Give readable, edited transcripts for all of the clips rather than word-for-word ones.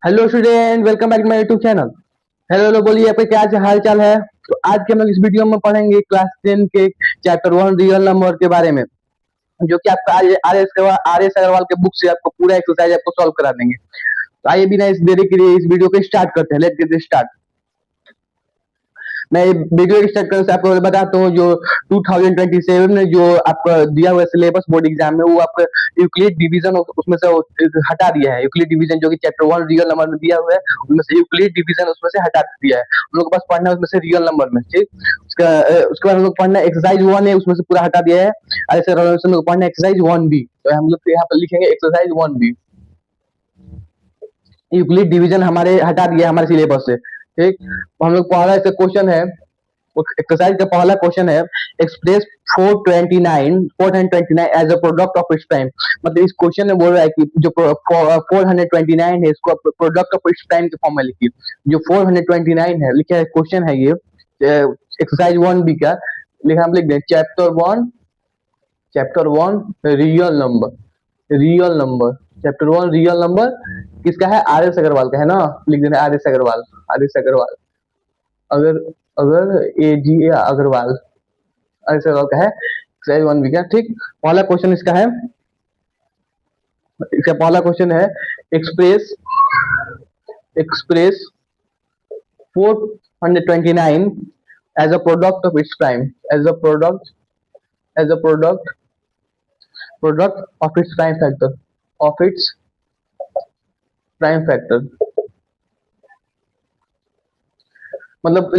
Hello student, welcome back to my YouTube channel. Hello hello बोलिए, आपका क्या हाल चाल है। तो आज के हम लोग इस वीडियो में पढ़ेंगे क्लास 10 के चैप्टर 1 रियल नंबर के बारे में, जो कि आपका आर एस अग्रवाल के बुक से आपको पूरा एक्सरसाइज आपको सॉल्व करा देंगे। तो आइए बिना इस देरी के लिए इस वीडियो को स्टार्ट करते हैं। Let's get start. मैं वीडियो स्टार्ट करने से आपको बताता हूँ, जो 2027 में जो आपका दिया हुआ सिलेबस बोर्ड एग्जाम में, वो आपका यूक्लिड डिवीजन उसमें से हटा दिया है। यूक्लिड डिवीजन जो कि चैप्टर 1 रियल नंबर में दिया हुआ है, उनमें से यूक्लिड डिवीजन उसमें से हटा दिया है। हम लोग को बस पढ़ना है उसमें से रियल नंबर में, ठीक। उसके बाद हम लोग पढ़ना एक्सरसाइज 1 है, उसमें से पूरा हटा दिया है। ऐसे हम लोग पढ़ना एक्सरसाइज 1B। तो हम लोग यहाँ पर लिखेंगे एक्सरसाइज 1B। यूक्लिड डिवीजन हमारे हटा दिया हमारे सिलेबस से, ठीक। तो हम लोग पहला ऐसे क्वेश्चन है, एक्सरसाइज का पहला क्वेश्चन है, express 429 as a product of its time. मतलब इस क्वेश्चन में बोल रहा है कि जो 429 है, इसको प्रोडक्ट ऑफ इट्स टाइम के फॉर्म में लिखिए। जो 429 है लिखा है, क्वेश्चन है ये एक्सरसाइज 1B का। लिखा हम लिख दें chapter 1 real number. Chapter 1 real number किसका है? आर एस अग्रवाल का है ना। लिख देना आर एस अग्रवाल। अगर अगर ए जी ए अग्रवाल ऐसे का है एक्सरसाइज 1B का, ठीक। पहला क्वेश्चन इसका है, इसका पहला क्वेश्चन है, express express 429 as a product of its prime, as a product of its prime factor, of its prime factor. मतलब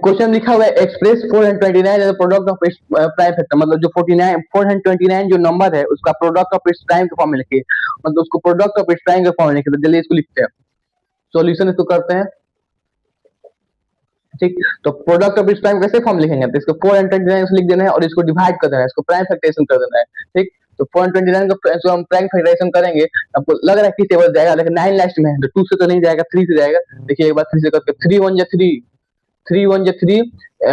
क्वेश्चन लिखा हुआ है express 429 as product of its prime factor. मतलब जो 429 जो नंबर है, उसका प्रोडक्ट ऑफ इट्स प्राइम के फॉर्म में लिखिए। मतलब उसको प्रोडक्ट ऑफ इट्स प्राइम के फॉर्म में लिखिए। तो जल्दी इसको लिखते हैं, सॉल्यूशन इसको करते हैं, ठीक। तो प्रोडक्ट ऑफ इट्स प्राइम कैसे फॉर्म लिखेंगे? तो इसको 429 से लिख देना है और इसको डिवाइड कर देना है, इसको प्राइम फैक्टराइजेशन कर देना है, ठीक। तो 429 को हम प्राइम फैक्टराइजेशन करेंगे। आपको लग रहा है किस टेबल जाएगा, लेकिन 9 लास्ट में है तो 2 से तो नहीं जाएगा, 3 से जाएगा। देखिए एक बार 3 से करके, 3 1 जा 3, 3 1 जा 3,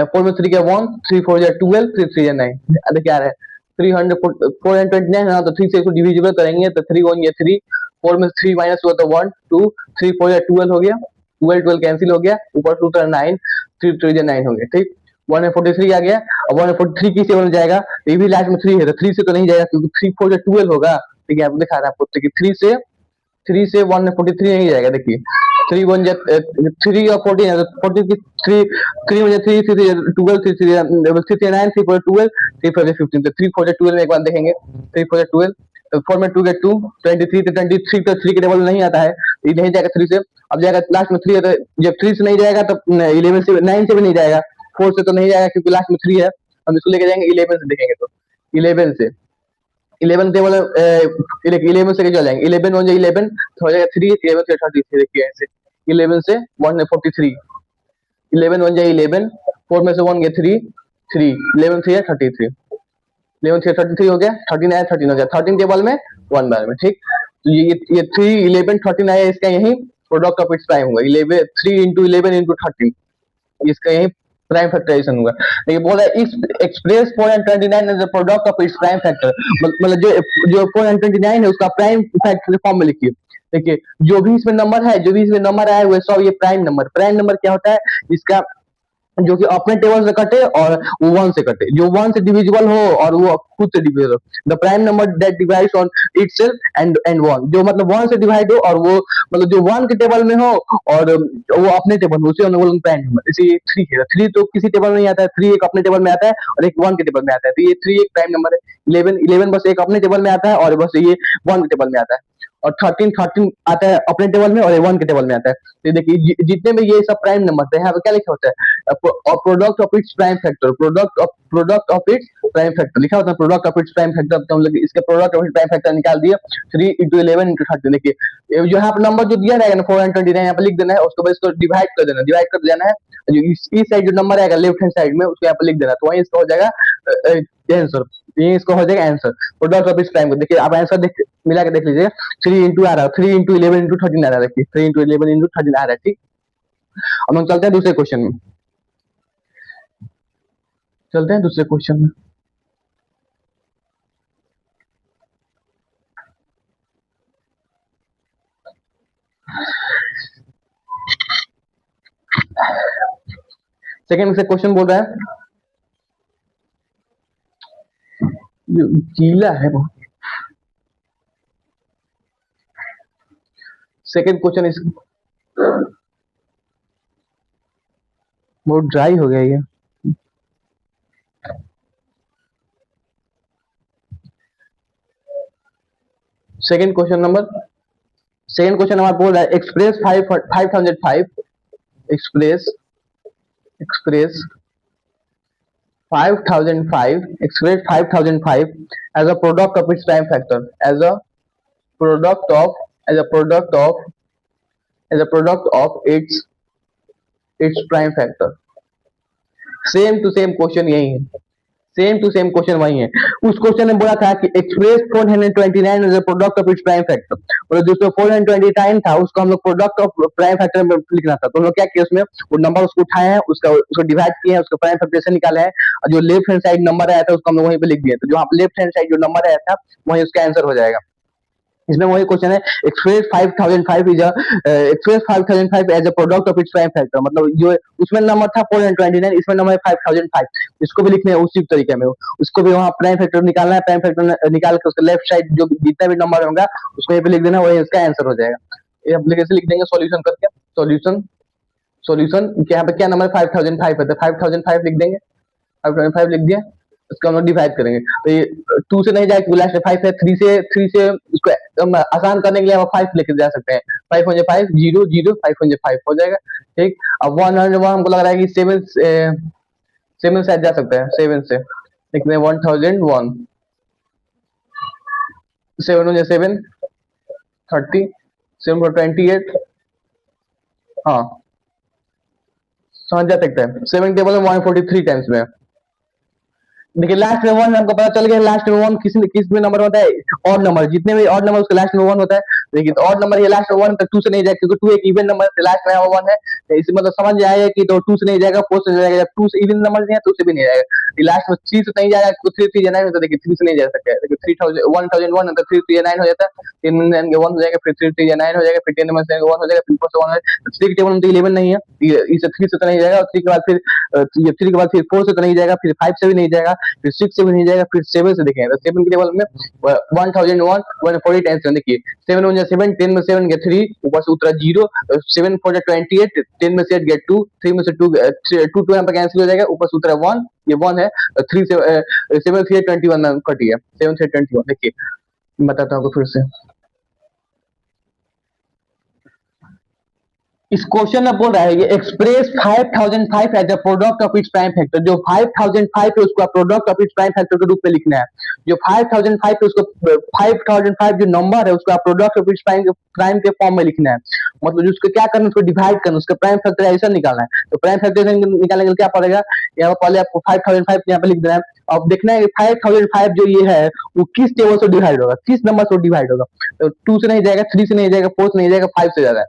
4 में 3 का 1, 3 4 जा 12, 3 3 जा 9। देखिए आ रहा है 429 है ना, तो 3 से इसको डिविजिबल करेंगे तो 3 1 जा 3, 4 में 3 माइनस हुआ तो 1 2, 3 4 जा 12 हो गया, 12 12 कैंसिल हो गया, ऊपर 2 तरह 9, 3 3 जा 9 हो गया, ठीक। 143 आ गया। अब 143 किस टेबल में जाएगा? तो ये भी लास्ट में 3 है, तो 3 से तो नहीं जाएगा क्योंकि 3 4 जा 12 होगा। ठीक है, आपको दिखा रहा है आपको, देखिए 3 से 143 नहीं जाएगा। देखिए 3 1 जा 3 और 14 है, तो 14 की 3 3 1 जा 3, 3 3 12, 3 3 3 9, 3 4 12, 3 4 15। तो 3 4 जा 12 में एक बार देखेंगे, 3 4 जा 12, 4 में 2 के 2, 23, तो 23 तो 3 के टेबल में नहीं आता है, ये नहीं जाएगा 3 से। अब जाएगा लास्ट में 3 है, तो जब 3 से नहीं जाएगा तो 11 से 9 से भी नहीं जाएगा, 4 से तो नहीं जाएगा क्योंकि लास्ट में 3 है। हम इसको लेके जाएंगे 11 से, देखेंगे तो 11 से, 11 टेबल 11 से चल जाएंगे, 11 1 11 तो हो जाएगा 3, 11 से 33। देखिए ऐसे 11 से 143, 11 1 11, 4 में से 1 गया 3 3, 11 3 33, 11 3 33 हो गया, 13 13 हो गया, 13 टेबल में 1 बार में, ठीक। तो ये 3 11 13 आया, इसका यही प्रोडक्ट ऑफ इट्स प्राइम होगा। 11 3 इंटू 11 इंटू 13, इसका यही प्राइम फैक्टराइजेशन होगा। ये बोल रहा है इस express 429 as a product of its prime factor. मतलब जो 429 है उसका प्राइम फैक्टर फॉर्म में लिखिए। देखिए जो भी इसमें नंबर है, जो भी इसमें नंबर आया हुआ है सब ये प्राइम नंबर क्या होता है? इसका जो कि अपने टेबल से कटे और वो 1 से कटे, जो 1 से डिविजिबल हो और वो खुद से डिविजिबल हो। The prime number that divides on itself and 1, जो मतलब 1 से डिवाइड हो और वो मतलब जो 1 के टेबल में हो और वो अपने टेबल में, उसे हम बोलेंगे प्राइम नंबर। इसे 3 है, 3 तो किसी टेबल में नहीं आता है, 3 एक अपने टेबल में आता है और एक 1 के टेबल में आता है, तो ये 3 एक प्राइम नंबर है। 11 बस एक अपने टेबल में आता है और बस ये 1 के टेबल में आता है। और 13 आता है अपने टेबल में और 1 के टेबल में आता है। तो देखिए जितने में ये सब प्राइम नंबर है, यहाँ पे क्या लिखा होता है? Product of its prime factor, product of its prime factor लिखा होता है। Product of its prime factor, तो हम लोग इसका product of its prime factor निकाल दिया, 3 इंटू 11 इंटू 13। देखिए जो यहाँ पे नंबर जो दिया रहेगा ना 429, यहाँ पे लिख देना है, उसके बाद इसको डिवाइड कर देना है। जो इस साइड जो नंबर आएगा लेफ्ट हैंड साइड में, उसको यहाँ पे लिख देना, तो वही इसका हो जाएगा आंसर। ये इसको हो जाएगा answer product of its prime को। देखिए आप आंसर देख मिला के देख लीजिए, 3 इंटू आ रहा है, 3 इंटू 11 इंटू 13 आ रहा है। देखिए 3 इंटू 11 इंटू 13 आ रहा है, ठीक। अब हम चलते हैं दूसरे क्वेश्चन में, चलते हैं दूसरे क्वेश्चन में। सेकंड से क्वेश्चन बोल रहा है, जो गीला है बहुत। सेकंड क्वेश्चन इस बहुत ड्राई हो गया ये। सेकंड क्वेश्चन हमारा बोल रहा है express 5005 express express 5005 as a product of its prime factor, as a product of as a product of as a product of its prime factor। Same to same question यही है, same to same question वही है। उस question में बोला था कि express 429 as a product of its prime factor, और जो 429 था उसको हम लोग प्रोडक्ट ऑफ प्राइम फैक्टर में लिखना था। तो हम लोग क्या किया, उसमें वो नंबर उसको उठाए हैं, उसको डिवाइड किए हैं, उसका प्राइम फैक्टराइजेशन निकाला है, और जो लेफ्ट हैंड साइड नंबर आया था उसको हम लोग वहीं पे लिख दिए। तो जो लेफ्ट हैंड साइड जो नंबर आया था वही उसका आंसर हो जाएगा। इसमें वही क्वेश्चन है express 5005 is express 5005 as a product of its prime factor, मतलब जो उसमें नंबर था 429, इसमें नंबर है 5005। इसको भी लिखने है उसी तरीके में, उसको भी वहां प्राइम फैक्टर निकालना है, प्राइम फैक्टर निकाल के उसका लेफ्ट साइड जो जितना भी नंबर होगा उसको यहीं पे लिख देना, वही इसका आंसर हो जाएगा। ये एप्लीकेशन लिख देंगे सॉल्यूशन करके, सॉल्यूशन सॉल्यूशन यहाँ पे क्या नंबर 5005 है, तो 5005 लिख देंगे, 5005 लिख दिया। इसको हम लोग डिवाइड करेंगे, तो ये 2 से नहीं जाएगा, लास्ट में 5 है, 3 से इसको हम आसान करने के लिए हम 5 लेके जा सकते हैं। 5 हो जाए 5 0 0 5 हो जाए 5 हो जाएगा, ठीक। अब 101 हमको लग रहा है कि 7 से जा सकता है, 7 से लिखते हैं 1001, 7 हो जाए 7 30, 7 for 28, हाँ समझ जा सकता है। 7 टेबल में 143 टाइम्स में, देखिए लास्ट में 1 हमको पता चल गया, लास्ट में 1 किस में नंबर होता है, ऑड नंबर, जितने भी ऑड नंबर उसके लास्ट में 1 होता है। देखिए तो ऑड नंबर ये लास्ट में 1 तक 2 से नहीं जाएगा, क्योंकि 2 एक इवन नंबर है, लास्ट में 1 है, तो इसी मतलब समझ जाएगा कि तो 2 से नहीं जाएगा, 4 से जाएगा, जब 2 से इवन नंबर नहीं है तो 2 से भी नहीं जाएगा। ये लास्ट में 3 से नहीं जाएगा, 3 3 9 होता है, देखिए 3 से नहीं जा सकता है, देखिए 1001 तो 3 3 9 हो जाता है, 3 9 के 1 हो जाएगा, फिर 3 3 9 हो जाएगा, फिर 10 नंबर से 1 हो जाएगा, फिर 4 से 1 है, 3 के टेबल में तो 11 नहीं है, इसे 3 से तो नहीं जाएगा, और 3 के बाद फिर ये 3 के बाद फिर 4 से तो नहीं जाएगा, फिर 5 से भी नहीं जाएगा, फिर 6 से भी नहीं जाएगा, फिर 7 से देखेंगे, तो 7 के टेबल में 1001 140 टाइम्स है। देखिए 7 हो जाए 7, 10 में 7 गया 3, ऊपर से उतरा 0, 7 4 जा 28, 10 में से 8 गया 2, 3 में से 2 2 यहाँ पर कैंसिल हो जाएगा, ऊपर से उतरा 1, ये 1 है, 3 से 7 3 21 में कट गया, 7 3 21। देखिए बताता हूँ आपको फिर से, इस क्वेश्चन में बोल रहा है ये express 5005 as a product of its prime factor, जो 5005 है उसको product of its prime factor के रूप में लिखना है। जो 5005 है उसको 5005 जो नंबर है उसको प्रोडक्ट ऑफ इट्स प्राइम के फॉर्म में लिखना है, मतलब उसको क्या करना है, उसको डिवाइड करना, उसका प्राइम फैक्टराइजेशन निकालना है। तो प्राइम फैक्टराइजेशन निकालने के लिए क्या पड़ेगा, यहाँ पर पहले आपको 5005 यहाँ पे लिख देना है। अब देखना है 5005 जो ये है वो किस टेबल से डिवाइड होगा, किस नंबर से डिवाइड होगा। तो 2 से नहीं जाएगा, 3 से नहीं जाएगा, 4 से नहीं जाएगा, 5 से ज्यादा है।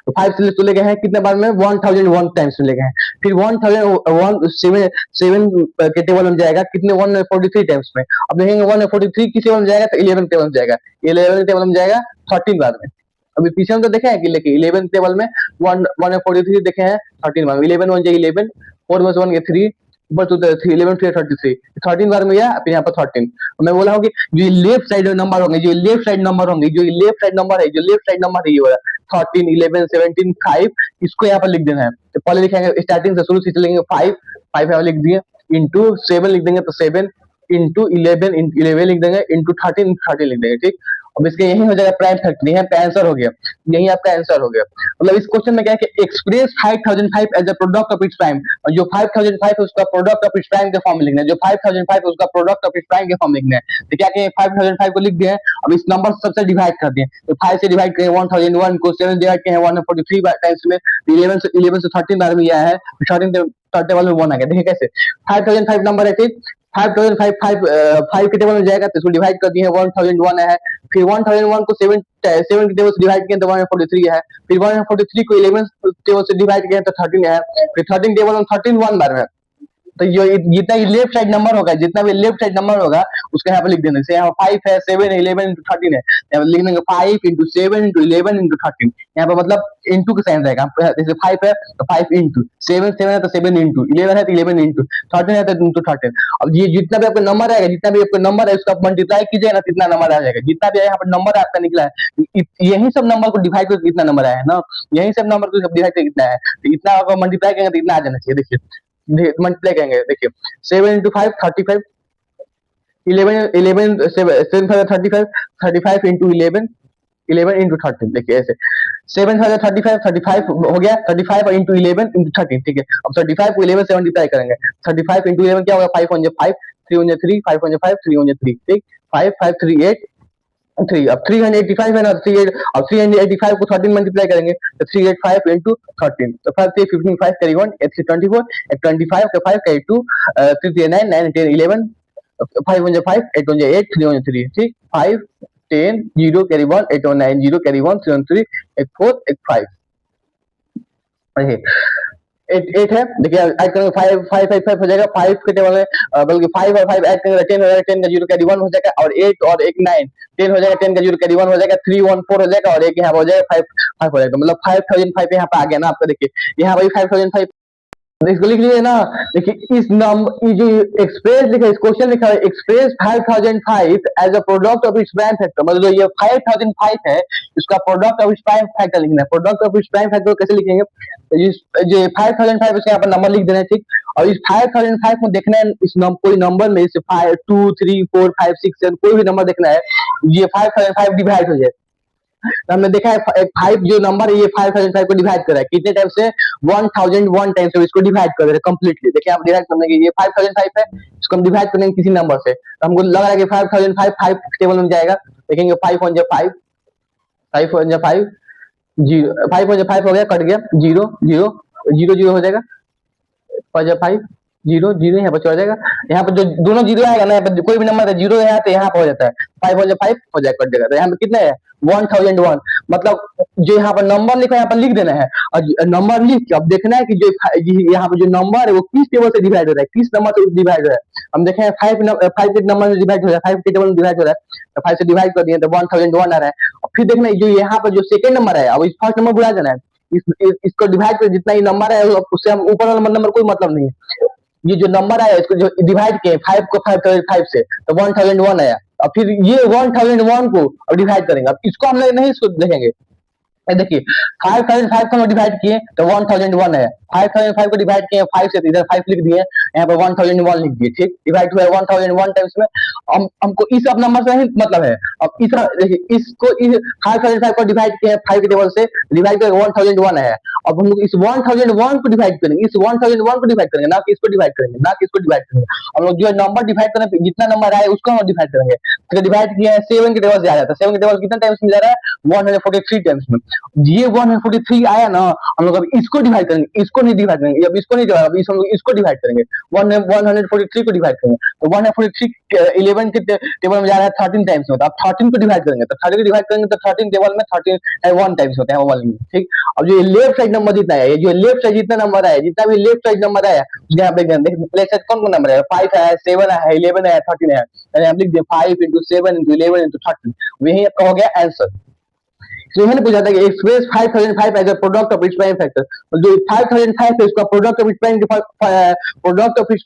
तो 5 से तो ले गए हैं कितने बार में, 1001 टाइम्स में ले गए हैं। फिर 1007 के टेबल में जाएगा कितने, 143 टाइम्स में। अब देखेंगे 143 किस टेबल में जाएगा, तो 11 टेबल में जाएगा, 11 टेबल में जाएगा 13 बार में। अभी पीछे हम तो देखे हैं कि लेके 11 टेबल में 143 देखे हैं 13 बार में, 11 1 जाएगा 11, 4 में से 1 गया 3, ऊपर तो 3 11 3 33, 13 बार में गया, फिर यहाँ पर 13। मैं बोला हूँ कि जो लेफ्ट साइड नंबर होंगे, जो लेफ्ट साइड नंबर होंगे, जो लेफ्ट साइड नंबर है, जो लेफ्ट साइड नंबर है ये वाला 13 11 17 5, इसको यहाँ पर लिख देना है। तो पहले लिखेंगे स्टार्टिंग से शुरू से चलेंगे 5 5 यहाँ लिख दिए, इंटू 7 लिख देंगे तो 7, इंटू 11 लिख देंगे, इंटू 13 लिख देंगे, ठीक। अब इसके यही हो जाएगा प्राइम फैक्टर, यहाँ पे आंसर हो गया, यही आपका आंसर हो गया। मतलब इस क्वेश्चन में क्या है कि express 5005 as a product of its prime, और जो 5005 है उसका प्रोडक्ट ऑफ इट्स प्राइम के फॉर्म में लिखना है, जो 5005 है उसका प्रोडक्ट ऑफ इट्स प्राइम के फॉर्म में लिखना है। तो क्या कहें 5005 को लिख दिए, अब इस नंबर सबसे डिवाइड कर दिए, तो 5 से डिवाइड करें 1001 को, 7 डिवाइड करें 143 टाइम्स में, 11 से 13 बार में यह है, 13 टेबल में 1 आ गया। देखिए कैसे 5005 नंबर है, ठीक। 5005 के टेबल में जाएगा तो इसको डिवाइड कर दिए 1001 है, फिर 1001 को 7 के टेबल से डिवाइड किए तो 143 है, फिर 143 को 11 टेबल से डिवाइड किए तो 13 है, फिर 13 टेबल में 13 1 बार में, तो ये जितना ये लेफ्ट साइड नंबर होगा, जितना भी लेफ्ट साइड नंबर होगा उसका यहाँ पे लिख देना। जैसे यहाँ 5 है, 7 है, 11 इंटू 13 है, यहाँ पे लिख देंगे 5 इंटू 7 इंटू 11 इंटू 13। यहाँ पे मतलब इंटू का साइन रहेगा। जैसे 5 है तो 5 इंटू 7, 7 है तो 7 इंटू 11 है तो 11 इंटू 13 है तो इंटू 13। अब ये जितना भी आपका नंबर आएगा, जितना भी आपका नंबर है उसका मल्टीप्लाई कीजिएगा ना, कितना नंबर आ जाएगा। जितना भी यहाँ पर नंबर आपका निकला है, यही सब नंबर को डिवाइड करके कितना नंबर आया है ना, यही सब नंबर को डिवाइड करके कितना है, तो इतना अगर मल्टीप्लाई करेंगे तो इतना आ जाना चाहिए। देखिए मल्टीप्लाई करेंगे, देखिए 7 इंटू 5 35, 11 11 7 35, 35 इंटू 11 11 इंटू 13। देखिए ऐसे 7 35 35 हो गया, 35 इंटू 11 इंटू 13। ठीक है, अब 35 को 11 से मल्टीप्लाई करेंगे, 35 इंटू 11 क्या होगा, 5 1 5, 3 1 3, 5 1 5, 3 1 3। ठीक, 5 5 3 8 3। अब 385 है ना, 38, अब 385 को 13 मल्टीप्लाई करेंगे तो 385 इंटू 13, तो 5 3 15 5 कैरी 1 8 3 24 8 25 का 5 कैरी 2 3 3 9 9 10 11 5 1 5 8 1 8 3 1 3। ठीक, 5 10 0 कैरी 1 8 1 9 0 कैरी 1 3 1 3 8 4 8 5। एट है, देखिए ऐड करेंगे 5 5 5 5 हो जाएगा, 5 के टेबल में बल्कि 5 और 5 ऐड करेंगे 10 हो जाएगा, 10 का 0 कैरी 1 हो जाएगा, और 8 और 1 9 10 हो जाएगा, 10 का 0 कैरी 1 हो जाएगा, 3 1 4 हो जाएगा, और एक यहाँ हो जाएगा 5 5 हो जाएगा, मतलब 5005 यहाँ पे आ गया ना आपका। देखिए यहाँ भाई 5005 इसको लिख लीजिए ना। देखिए इस नंबर, ये जो एक्सप्रेस लिखा है, इस क्वेश्चन लिखा है express 5005 as a product of its prime factor, मतलब ये 5005 है, इसका product of its prime factor लिखना है। Product of its prime factor कैसे लिखेंगे, जो 5005 इसके यहाँ पर नंबर लिख देना है। ठीक, और इस 5005 में देखना है, इस कोई नंबर में जैसे 5 2 3 4 5 6 7 कोई भी नंबर देखना है, ये 5005 डिवाइड हो जाए। तो हमने देखा है 5 जो नंबर है ये 5005 को डिवाइड कर रहा है कितने टाइम से, 1001 टाइम से इसको डिवाइड कर रहे हैं कंप्लीटली। देखिए आप डिवाइड करने के, ये 5005 है, इसको हम डिवाइड करेंगे किसी नंबर से, तो हमको लग रहा है कि 5005 5 टेबल में जाएगा। देखेंगे 5 1 5 5 1 5 0, 5 1 5 हो गया, कट गया 0 0 0 0 हो जाएगा, 5 5 0 0 यहाँ पर चढ़ जाएगा। यहाँ पर जो दोनों जीरो आएगा ना, यहाँ पर कोई भी नंबर है जीरो है तो यहाँ पर हो जाता है 5 1 5 हो जाएगा, कट जाएगा। तो यहाँ पे कितना है 1001, मतलब जो यहाँ पर नंबर लिखा है यहाँ पर लिख देना है, और नंबर लिख के अब देखना है कि जो यहाँ पर जो नंबर है वो किस टेबल से डिवाइड हो रहा है, किस नंबर से डिवाइड हो रहा है। हम देखें 5 के नंबर से डिवाइड हो रहा है, 5 के टेबल में डिवाइड हो रहा है, तो 5 से डिवाइड कर दिए तो 1001 आ रहा है। और फिर देखना है जो यहाँ पर जो सेकंड नंबर है, अब इस फर्स्ट नंबर बुला देना है, इसको डिवाइड कर जितना ही नंबर है उससे हम ऊपर वाला नंबर कोई मतलब नहीं है। ये जो नंबर आया इसको जो डिवाइड किए 5 को 5 से, तो 1001 आया। और फिर ये 1001 को अब डिवाइड करेंगे, अब इसको हम नहीं इसको देखेंगे। देखिए 5005 को डिवाइड किए तो 1001 है, 5005 को डिवाइड किए 5 से, इधर 5 लिख दिए, यहाँ पे 1001 लिख दिए। ठीक, डिवाइड हुआ 1001 टाइम्स में। हमको इस अब नंबर से नहीं मतलब है, अब इस देखिए इसको 5005 को डिवाइड किए 5 के टेबल से, डिवाइड करके 1001 है। अब हम लोग इस 1001 को डिवाइड करेंगे, इस 1001 को डिवाइड करेंगे, ना कि इसको डिवाइड करेंगे, ना कि इसको डिवाइड करेंगे। हम लोग जो नंबर डिवाइड करेंगे, जितना नंबर आए उसको हम डिवाइड करेंगे। तो डिवाइड किया है 7 के टेबल से आ जाता है, 7 के टेबल कितना टाइम्स में जा रहा है 143 टाइम्स में। ये 143 आया ना, हम लोग अभी इसको डिवाइड करेंगे, इसको नहीं डिवाइड करेंगे, अब इसको नहीं डिवाइड, अभी हम लोग इसको डिवाइड करेंगे, 143 को डिवाइड करेंगे। तो 143 11 के टेबल में जा रहा है 13 टाइम्स में, तो आप 13 को डिवाइड करेंगे, तो 13 को डिवाइड करेंगे तो 13 टेबल में 13 1 टाइम्स होते हैं वन में। ठीक, अब जो लेफ्ट साइड नंबर जितना है, जो लेफ्ट साइड जितना नंबर आया, जितना भी लेफ्ट साइड नंबर आया यहाँ पे लेफ्ट साइड कौन कौन नंबर है, 5 है, 7 है, 11 है, 13 है, हम लिख दिए 5 इंटू 7 इंटू 11 इंटू 13, वही आपका हो गया आंसर। तो यह पूछा था कि express 5005 as a product of its prime factor, जो 5005 है उसका product of its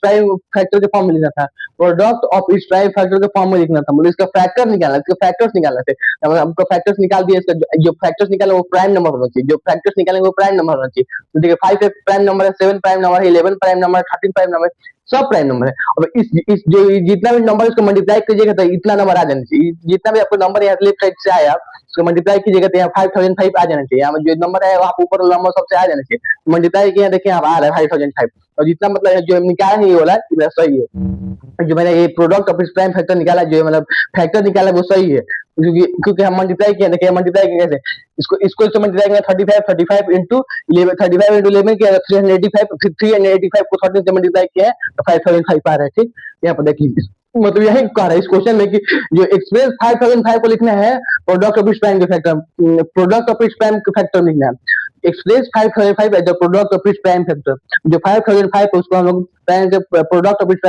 prime factor के फॉर्म में लिखना था, product of its prime factor के फॉर्म में लिखना था, मतलब इसका फैक्टर निकालना, इसके फैक्टर्स निकालना थे। हमको फैक्टर्स निकाल दिए, इसका जो फैक्टर्स निकाले वो प्राइम नंबर होना चाहिए, जो फैक्टर्स निकालेंगे वो प्राइम नंबर होना चाहिए। तो देखिए 5 प्राइम नंबर है, 7 प्राइम नंबर है, 11 प्राइम नंबर है, 13 प्राइम नंबर है, सब प्राइम नंबर है। और इस जो जितना भी नंबर इसको मल्टीप्लाई कीजिएगा तो इतना नंबर आ जाना चाहिए, जितना भी आपको नंबर यहाँ लेफ्ट साइड से आया उसको मल्टीप्लाई कीजिएगा तो यहाँ 5005 आ जाना चाहिए, यहाँ जो नंबर है वहाँ ऊपर नंबर सबसे आ जाना चाहिए, मल्टीप्लाई किया देखिए यहाँ आ रहा है 5005, और जितना मतलब जो निकाला नहीं वाला है सही है। जो मैंने ये प्रोडक्ट ऑफ प्राइम फैक्टर निकाला, जो मतलब फैक्टर निकाला वो सही है, क्योंकि हम मल्टीप्लाई किया, देखिए मल्टीप्लाई किया कैसे, इसको इसको मल्टीप्लाई किया 35 इंटू 11, 35 इंटू 11 किया 385, फिर 385 को 13 से मल्टीप्लाई किया है तो 5005 आ रहा है। ठीक, यहाँ पर देखिए मतलब यही कह रहा है इस क्वेश्चन में कि जो एक्सप्रेस 5005 को लिखना है प्रोडक्ट ऑफ प्राइम के फैक्टर, प्रोडक्ट ऑफ प्राइम के फैक्टर लिखना है। Express 505 as a product of its prime factor. जो 5005 है उसको हम लोग प्राइम के प्रोडक्ट ऑफ इट्स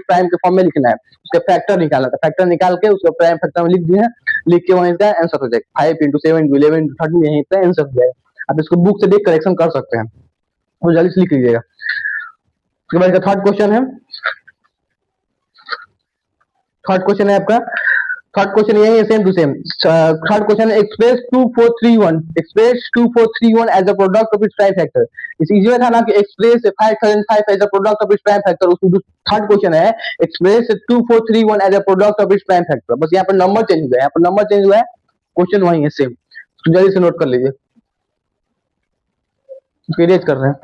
प्राइम के फॉर्म में लिखना है, उसका फैक्टर निकालना था, फैक्टर निकाल के उसको प्राइम फैक्टर में लिख दिए, लिख के वहीं इसका आंसर हो जाएगा। 5 इंटू 7 इंटू 11 इंटू 13 यहीं पे आंसर हो जाएगा। आप इसको बुक से देख करेक्शन कर सकते हैं, तो जल्दी से लिख लीजिएगा। उसके बाद थर्ड क्वेश्चन है, थर्ड क्वेश्चन है आपका, थर्ड क्वेश्चन यही है, same to same. Third question है express 2431, express 2431 as a product of its prime factor. इस इजी में था ना कि express 5005 as a product of its prime factor, उसमें जो थर्ड क्वेश्चन है express 2431 as a product of its prime factor, बस यहाँ पर नंबर चेंज हुआ है, यहाँ पर नंबर चेंज हुआ है, क्वेश्चन वही है सेम। तो जल्दी से नोट कर लीजिए, इरेज कर रहे हैं,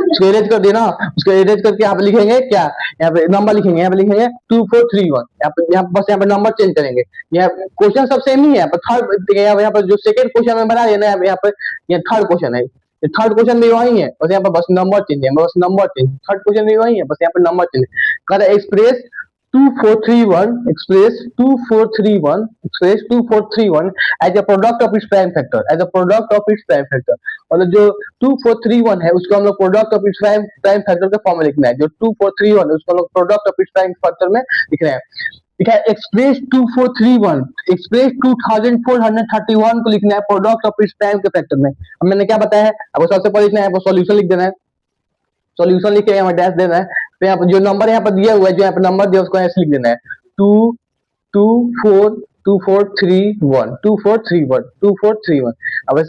उसको इरेज कर दिया ना, उसको इरेज करके यहाँ पे लिखेंगे क्या, यहाँ पे नंबर लिखेंगे, यहाँ पे लिखेंगे 2431, यहाँ पे बस यहाँ पे नंबर चेंज करेंगे। यहाँ क्वेश्चन सब सेम ही है, पर थर्ड यहाँ पर जो सेकंड क्वेश्चन में बना देना है, यहाँ पे ये थर्ड क्वेश्चन है, थर्ड क्वेश्चन भी वही है, बस यहाँ पर बस नंबर चेंज है, बस नंबर चेंज, थर्ड क्वेश्चन भी वही है, बस यहाँ पे नंबर चेंज है। Express 2431, express 2431, express 2431 as a product of its prime factor, as a product of its prime factor. मतलब जो 2431 है उसको हम लोग product of its prime factor के फॉर्म में लिखना है, जो 2431 है उसको हम लोग product of its prime factor में लिख रहे हैं। ठीक है, एक्सप्रेस 2431, एक्सप्रेस 2431 को लिखना है प्रोडक्ट ऑफ इट्स प्राइम के फैक्टर में। अब मैंने क्या बताया है आपको, सबसे पहले लिखना है, आपको सॉल्यूशन लिख देना है, सॉल्यूशन लिख के यहाँ डैश देना है, तो यहाँ पर जो नंबर यहाँ पर दिया हुआ है, जो यहाँ पर नंबर दिया उसको ऐसे लिख देना है 2431। अब इस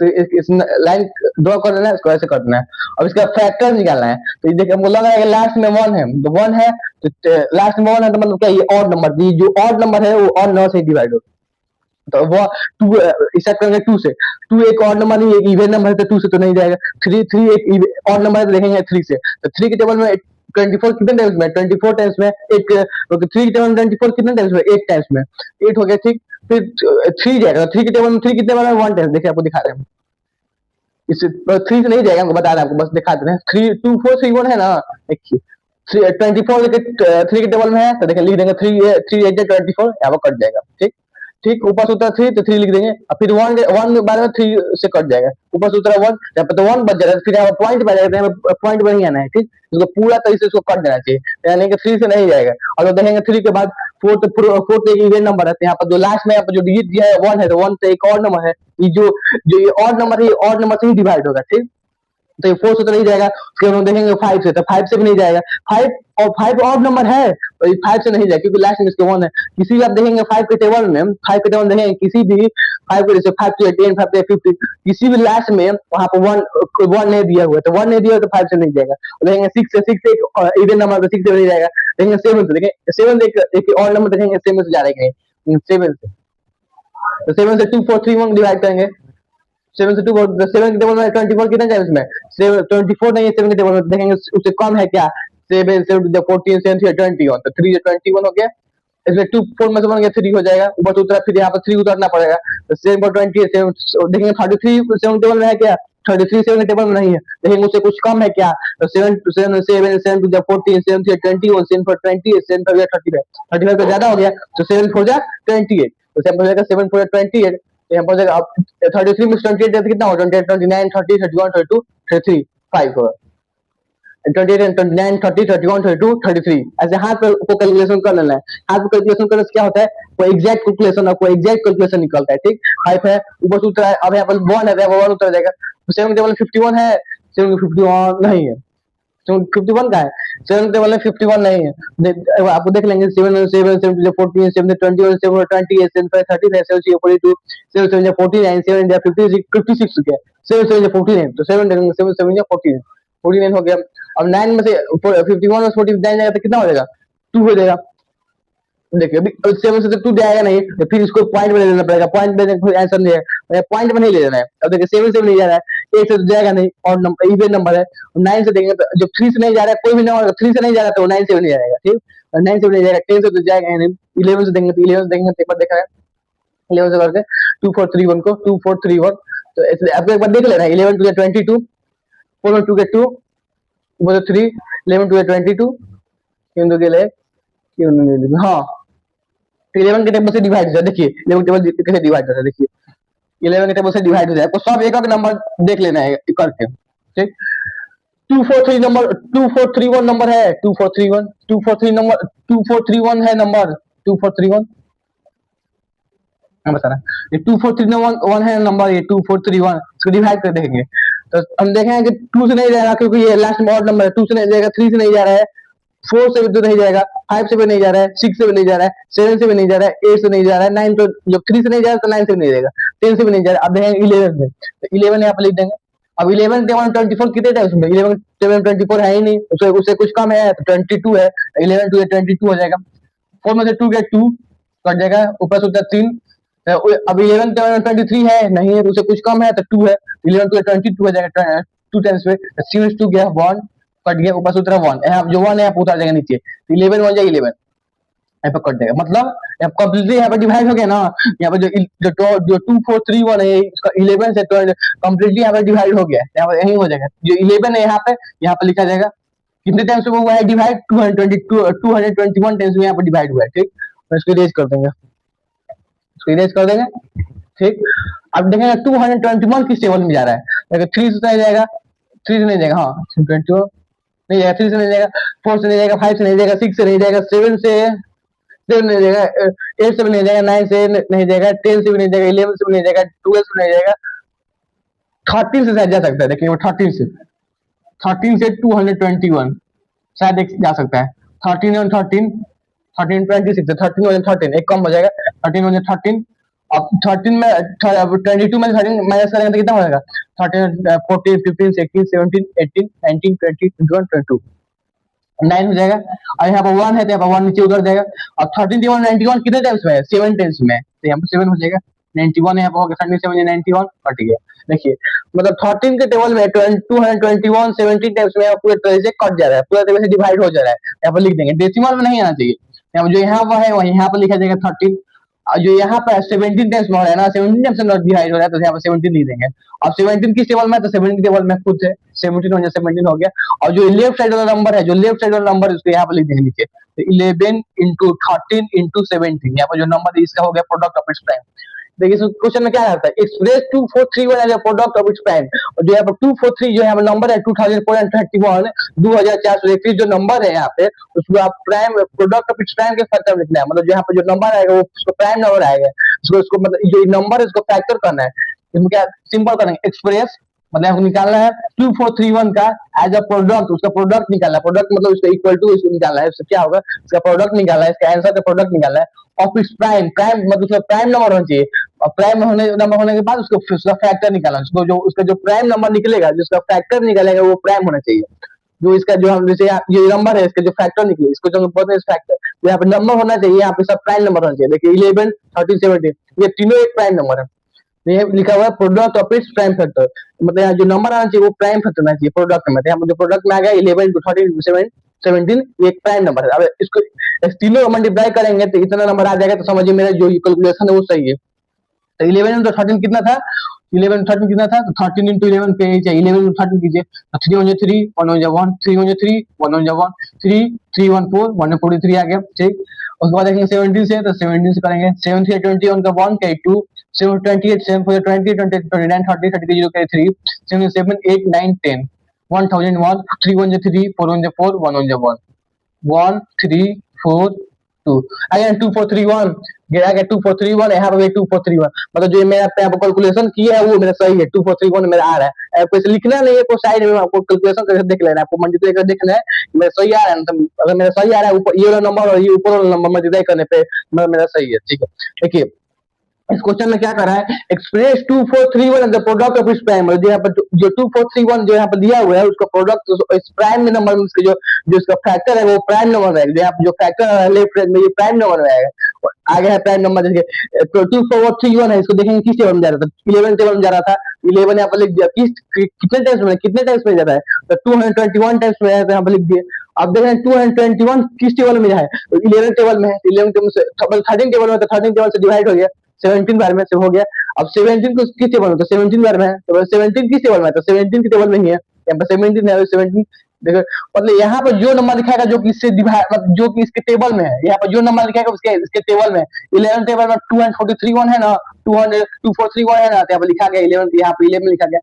लाइन ड्रॉ कर देना है, इसको ऐसे कर देना है। अब इसका फैक्टर निकालना है, तो ये देखिए हमको लग रहा है कि लास्ट में 1 है, तो 1 है, तो लास्ट में 1 है, तो मतलब क्या ये ऑड नंबर, जो ऑड नंबर है वो ऑड नंबर से डिवाइड हो, तो वो 2 स्टार्ट करेंगे 2 से, 2 एक ऑड नंबर नहीं, एक इवन नंबर है, तो 2 से तो नहीं जाएगा। 3 एक ऑड नंबर है, तो देखेंगे 3 से, तो 3 के टेबल में 24 कितने टाइम्स में, 24 टाइम्स में एक, 3 के टेबल में 24 कितने टाइम्स में, 8 टाइम्स में, 8 हो गया। ठीक, फिर 3 जाएगा, 3 के टेबल में 3 कितने बार में, 1 टाइम्स, देखिए आपको दिखा रहे हैं, इससे 3 से नहीं जाएगा, हमको बता रहे हैं, आपको बस दिखा दे रहे हैं। 32431 है ना, देखिए 24 3 के टेबल में है, तो देखिए लिख देंगे 3 8 24, यहाँ पर कट जाएगा। ठीक, ठीक, ऊपर से उतरा 3 तो 3 लिख देंगे, और फिर 1 बार में 3 से कट जाएगा, ऊपर से उतरा 1, यहाँ पे तो 1 बच जाएगा, फिर यहाँ पर पॉइंट बच जाएगा, यहाँ पे पॉइंट पर नहीं आना है। ठीक, इसको पूरा तरीके से इसको कट देना चाहिए, यानी कि 3 से नहीं जाएगा। और देखेंगे 3 के बाद 4 एक इवन नंबर है, तो यहाँ पर जो लास्ट में यहाँ पर जो डिजिट दिया है 1 है, तो 1 से एक और नंबर है, ये जो ये ऑड नंबर है, ये ऑड नंबर से ही डिवाइड होगा। ठीक, तो ये 4 से तो नहीं जाएगा, उसके बाद हम देखेंगे 5 से, तो 5 से भी नहीं जाएगा, 5 और 5 ऑड नंबर है, तो ये 5 से नहीं जाएगा, क्योंकि लास्ट में इसके 1 है। किसी भी आप देखेंगे 5 के टेबल में, 5 के टेबल देखेंगे किसी भी 5 को, जैसे 5 to 10, 5 to 50, किसी भी लास्ट में वहां पर 1 नहीं दिया हुआ है, तो 1 नहीं दिया हुआ, तो 5 से नहीं जाएगा। और देखेंगे 6 से एक इवन नंबर, तो 6 से नहीं जाएगा। देखेंगे 7 से, देखेंगे 7 एक ऑड नंबर, देखेंगे 7 से जा रहा है कि नहीं, 7 से, तो 7 से 2431 डिवाइड करेंगे, 7 से 2, 7 के टेबल में 24 कितने टाइम्स में, 24 नहीं है 7 के टेबल में, देखेंगे उससे कम है क्या, 7 7 14 7 3 21, तो 3 21 हो गया, इसमें 2 4 में से बन गया 3 हो जाएगा, ऊपर से उतरा, फिर यहाँ पर 3 उतारना पड़ेगा, तो 7 पर 20 7, देखेंगे 33 7 टेबल में है क्या, 33 7 के टेबल में नहीं है, देखेंगे उससे कुछ कम है क्या, तो 7 7 7 7 2 14 7 3 21 7 for 20 7 for 35 का ज्यादा हो गया, तो 7 4 जा 28, तो 7 हो जाएगा 7 4 28, तो यहाँ पर जाएगा अब 33 में 28 कितना होगा, 28 29 30 31 32 33 5 होगा, 28 and 29 30 31 32 33, ऐसे हाथ पे को कैलकुलेशन कर लेना है। हाथ पे कैलकुलेशन करने से क्या होता है, कोई एग्जैक्ट कैलकुलेशन और कोई एग्जैक्ट कैलकुलेशन निकलता है। ठीक, 5 है, ऊपर से उतरा है, अब यहाँ पर 1 है, यहाँ 1 उतर जाएगा, 7 के टेबल में 51 है, 7 में 51 नहीं है, 51 का है, 7 टेबल में 51 नहीं है, आपको देख लेंगे 7 7 7 14 7 21 7 28 7 30 7 42 7 7 49 7 56 56 के 7 7 49, तो 7 देखेंगे 7 7 49 49 हो गया। अब 9 में से 51 और 49 जाएगा तो कितना हो जाएगा, 2 हो जाएगा। देखिए अभी 7 से तो 2 जाएगा नहीं, तो फिर इसको पॉइंट में ले लेना पड़ेगा, पॉइंट में फिर आंसर नहीं है, पॉइंट में नहीं ले लेना है। अब देखिए 7 से भी नहीं जा रहा है, 8 से तो जाएगा नहीं, और नंबर इवन नंबर है, 9 से देंगे तो जब 3 से नहीं जा रहा है, कोई भी नंबर 3 से नहीं जा रहा तो 9 से भी नहीं जाएगा। ठीक, 9 से भी नहीं जाएगा, 10 से तो जाएगा ही नहीं, 11 से देंगे तो 11 से देंगे, एक बार देखा है 11 से करके 2431 को 2431, तो ऐसे आपको एक बार देख लेना है, 11 to 22 4 2 के 2 ऊपर 3 11 to 22 क्यों दो के लिए क्यों नहीं, हाँ 11 के टेबल से डिवाइड हो जाए, देखिए 11 टेबल कैसे डिवाइड होता है, देखिए 11 के टेबल से डिवाइड हो जाए, आपको सब एक एक नंबर देख लेना है करके, ठीक। 2431 नंबर, 2431 नंबर है, 2431, 243 नंबर, 2431 है नंबर, 2431 बता रहा, ये 2431 है नंबर, ये 2431 इसको डिवाइड कर देंगे तो हम देखेंगे कि 2 से नहीं जाएगा, क्योंकि ये लास्ट में ऑड नंबर है, 2 से नहीं जाएगा, 3 से नहीं जा रहा है, 4 से भी तो नहीं जाएगा, 5 से भी नहीं जा रहा है, 6 से भी नहीं जा रहा है, 7 से भी नहीं जा रहा है, 8 से नहीं जा रहा है, 9 तो जब 3 से नहीं जा रहा है तो 9 से भी नहीं जाएगा, 10 से भी नहीं जा रहा है। अब देखेंगे 11 में, तो 11 यहाँ पे लिख देंगे। अब 11 7 24 कितने टाइम्स में, 11 7 24 है ही नहीं, उससे कुछ कम है तो 22 है, 11 2 22 हो जाएगा, 4 में से 2 गया 2 कट जाएगा, ऊपर से होता है 3। अब 11 23 है नहीं है, तो उससे कुछ कम है तो 2 है, 11 2 22 हो जाएगा 2 टाइम्स में, 3 2 गया 1 कट गया, ऊपर से उतरा 1, यहाँ जो 1 है यहाँ पे उतार जाएगा नीचे, 11 1 जाएगा 11 यहाँ पे कट जाएगा, मतलब यहाँ कंप्लीटली यहाँ पे डिवाइड हो गया ना, यहाँ पे जो 2431 है इसका 11 से कंप्लीटली यहाँ पे डिवाइड हो गया, यहाँ पे यही हो जाएगा, जो 11 है यहाँ पे लिखा जाएगा कितने टाइम्स में हुआ है डिवाइड, 221 टाइम्स में यहाँ पे डिवाइड हुआ है, ठीक। तो इसको इरेज कर देंगे, इसको इरेज कर देंगे, ठीक। अब देखेंगे 221 किस टेबल में जा रहा है, देखिए 3 से नहीं जाएगा, 3 से नहीं जाएगा, हाँ 21 नहीं जाएगा, 3 से नहीं जाएगा, 4 से नहीं जाएगा, 5 से नहीं जाएगा, 6 से नहीं जाएगा, 7 से नहीं जाएगा, 8 से भी नहीं जाएगा, 9 से नहीं जाएगा, 10 से भी नहीं जाएगा, 11 से भी नहीं जाएगा, 12 से नहीं जाएगा, 13 से शायद जा सकता है, देखिए वो 13 से 221 शायद एक जा सकता है, 13 और 13 13 26 है, 13 और 13 एक कम हो जाएगा, 13 और 13, अब 13 में 22 में 13 माइनस करेंगे तो कितना हो जाएगा, 13 14 15 16 17 18 19 20 21 22 9 हो जाएगा, और यहाँ पर 1 है तो यहाँ पर 1 नीचे उधर जाएगा। अब 13 91 कितने टाइम्स में है, 7 टाइम्स में, तो यहाँ पर 7 हो जाएगा, 91 यहाँ पर हो गया, 77 91 कट गया, देखिए मतलब 13 के टेबल में 221 17 टाइम्स में पूरे तरह से कट जा रहा है, पूरा तरह से डिवाइड हो जा रहा है, यहाँ पर लिख देंगे, डेसिमल में नहीं आना चाहिए, यहाँ जो यहाँ पर है वही यहाँ पर लिखा जाएगा 13, और जो यहाँ पर 17 टाइम्स में हो रहा है ना, 17 टाइम्स में डिवाइड हो रहा है तो यहाँ पर 17 लिख देंगे। अब 17 किस टेबल में है, तो 17 टेबल में खुद है, 17 हो गया, और जो लेफ्ट साइड वाला नंबर है, जो लेफ्ट साइड वाला नंबर है उसको यहाँ पर लिख देंगे नीचे, तो 11 इंटू 13 इंटू 17, यहाँ पर जो नंबर है इसका हो गया प्रोडक्ट ऑफ इट्स प्राइम। देखिए इस क्वेश्चन में क्या आता है, express 2431 as a product of its prime, और जो यहाँ पर 243 जो यहाँ पर नंबर है 2431 2431 जो नंबर है यहाँ पे, उसको आप prime product of its prime के फैक्टर लिखना है, मतलब यहाँ पे जो नंबर आएगा वो उसको प्राइम नंबर आएगा, उसको मतलब जो नंबर है उसको फैक्टर करना है, इसमें क्या सिंपल करेंगे, एक्सप्रेस मतलब आपको निकालना है 2431 का एज अ प्रोडक्ट, उसका प्रोडक्ट निकालना है, प्रोडक्ट मतलब उसका इक्वल टू इसको निकालना है, उससे क्या होगा इसका प्रोडक्ट निकालना है, इसका आंसर का प्रोडक्ट निकालना है, ऑफ इट्स प्राइम, प्राइम मतलब उसका प्राइम नंबर होना चाहिए, और प्राइम नंबर होने के बाद उसका फैक्टर निकालना, उसको जो उसका जो प्राइम नंबर निकलेगा, जिसका फैक्टर निकलेगा वो प्राइम होना चाहिए, जो इसका जो हम जैसे ये नंबर है इसका जो फैक्टर निकले इसको जो हम बोलते हैं फैक्टर, तो यहाँ पे नंबर होना चाहिए, यहाँ पे सब प्राइम नंबर होना चाहिए, देखिए 11 13 17 ये तीनों एक प्राइम नंबर है, ये लिखा हुआ है product of its prime factor, मतलब यहाँ जो नंबर आना चाहिए वो प्राइम फैक्टर आना चाहिए प्रोडक्ट में, यहाँ जो प्रोडक्ट में आ गया 11 to 13 to 17 ये एक प्राइम नंबर है। अब इसको तीनों मल्टीप्लाई करेंगे तो इतना नंबर आ जाएगा, तो समझिए मेरा जो कैलकुलेशन है वो सही है। तो 11 into 13 कितना था, 11 into 13 कितना था, तो 13 into 11 पे 11 into 13 कीजिए, तो 3 1 3 1 1 3 1 3 1 1 3 3 1 4 1 43 आ गया, ठीक। उसके बाद देखेंगे 17 से, तो 17 से करेंगे, 7 3 21 का 1 का 2 7 28 7 4 20 20 29 30 30 0 का 3 7 7 8 9 10 1001 3 1 3 4 1 4 1 1 1 3 4 2 अगेन 2431 गिरा के 2431 यहाँ पे 2431, मतलब जो मेरा यहाँ पर कैलकुलेशन किया है वो मेरा सही है, 2431 मेरा आ रहा है, आपको इसे लिखना नहीं है, आपको साइड में आपको कैलकुलेशन करके देख लेना है, आपको मल्टीप्लाई करके देखना है मेरा सही आ रहा है, तो अगर मेरा सही आ रहा है ऊपर ये वाला नंबर और ये ऊपर वाला नंबर मल्टीप्लाई करने पे मेरा सही है, ठीक है। देखिए इस क्वेश्चन में क्या कर रहा है, express 2431 the product of its prime, जो यहाँ पर जो 2431 जो यहाँ पर दिया हुआ है उसका प्रोडक्ट इस प्राइम नंबर में उसके जो जो इसका फैक्टर है वो प्राइम नंबर है, यहाँ जो फैक्टर है लेफ्ट में ये प्राइम नंबर में आएगा, आगे है प्राइम नंबर, जैसे 2431 है, इसको देखेंगे किस टेबल में जा रहा था, 11 टेबल में जा रहा था, 11 यहाँ पर लिख दिया, कितने टाइम्स में जा रहा है, तो 221 टाइम्स में है, तो यहाँ पर लिख दिए। अब देख रहे हैं 221 किस टेबल में है, 11 टेबल में है, 11 टेबल से 13 टेबल में, तो 13 टेबल से डिवाइड हो गया, 17 बार में से हो गया। अब 17 को किस टेबल में, तो 17 बार में है, तो 17 किस टेबल में है, तो 17 के टेबल में ही है, यहाँ पर 17 है, 17 देखो मतलब यहाँ पर जो नंबर दिखाएगा जो कि इससे डिवाइड मतलब जो कि इसके टेबल में है, यहाँ पर जो नंबर दिखाएगा उसके इसके टेबल में 11 टेबल में 243 वन है ना, 200 243 वन है ना, तो यहाँ पर लिखा गया 11, यहाँ पे 11 लिखा गया।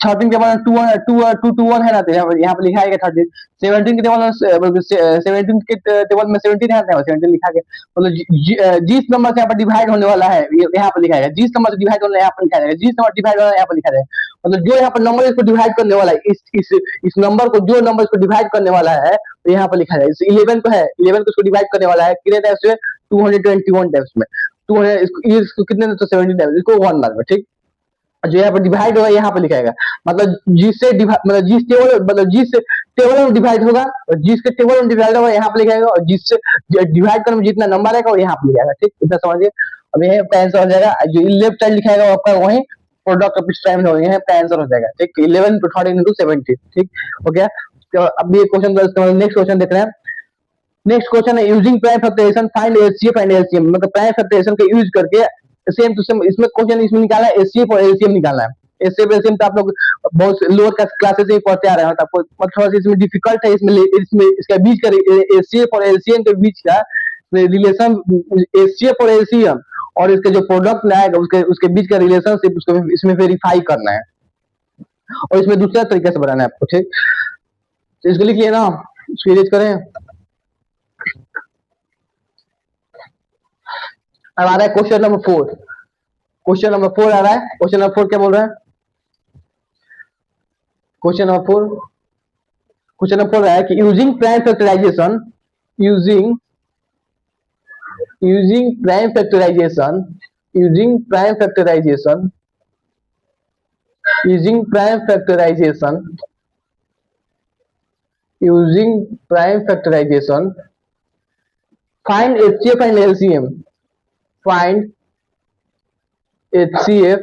13 टेबल में 221 है ना, तो यहाँ पे लिखा है 13। 17 के टेबल में 17 के टेबल में 17 है ना, 17 लिखा गया। मतलब जिस नंबर से यहाँ पर डिवाइड होने वाला है यहाँ पर लिखा है, जिस नंबर से डिवाइड होने यहाँ पर लिखा जाएगा, जिस नंबर डिवाइड होने यहाँ पर लिखा जाएगा। मतलब जो यहाँ पर नंबर इसको डिवाइड करने वाला है, इस नंबर को जो नंबर इसको डिवाइड करने वाला है तो यहाँ पर लिखा जाएगा। 11 को है, 11 को इसको डिवाइड करने वाला है कितने टाइप्स में, 221 टाइप्स में। 200 इसको कितने तो 17 टाइप्स, इसको 1 मार्क में, ठीक। जो यहाँ पर डिवाइड होगा यहाँ पर लिखाएगा, मतलब जिससे मतलब जिस टेबल मतलब जिस टेबल में डिवाइड होगा और जिसके टेबल में डिवाइड होगा यहाँ पर लिखाएगा, और जिससे डिवाइड करने में जितना नंबर आएगा वो यहाँ पर लिखाएगा, ठीक। इतना समझिए। अब यह आपका आंसर हो जाएगा, जो लेफ्ट साइड लिखाएगा वो आपका वही प्रोडक्ट ऑफ टाइम हो, यह आपका आंसर हो जाएगा, ठीक। 11 to 13 into 70, ठीक हो गया। तो अब ये क्वेश्चन, नेक्स्ट क्वेश्चन देख रहे हैं। नेक्स्ट क्वेश्चन है using prime factorization find HCF and LCM, मतलब प्राइम फैक्टराइजेशन का यूज करके सेम टू सेम इसमें क्वेश्चन इसमें निकाला है, एचसीएफ और एलसीएम निकालना है। एचसीएफ एलसीएम तो आप लोग बहुत लोअर क्लासेस से ही पढ़ते आ रहे हैं, तो आपको थोड़ा सा इसमें डिफिकल्ट है। इसमें इसका बीच का एचसीएफ और एलसीएम के बीच का रिलेशन, एचसीएफ और एलसीएम और इसके जो प्रोडक्ट आएगा उसके बीच का रिलेशनशिप उसको इसमें वेरीफाई करना है, और इसमें दूसरा तरीके से बनाना है आपको, ठीक। तो इसको लिखिए ना, सीरीज करें। अब आ रहा है क्वेश्चन नंबर 4। क्वेश्चन नंबर 4 आ रहा है। क्वेश्चन नंबर 4 क्या बोल रहा है? क्वेश्चन नंबर 4 है कि using prime factorization, using prime factorization find HCF and LCM, find HCF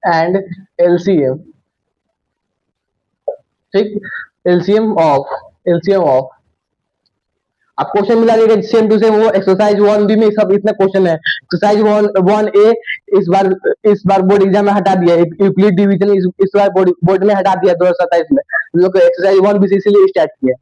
and LCM, ठीक। LCM of अब क्वेश्चन मिला देगा सेम टू सेम वो एक्सरसाइज 1B में सब इतना क्वेश्चन है। एक्सरसाइज 1A इस बार बोर्ड एग्जाम में हटा दिया, यूक्लिड डिवीजन इस बार बोर्ड में हटा दिया 2027 में, लोग एक्सरसाइज 1B से इसीलिए स्टार्ट किया।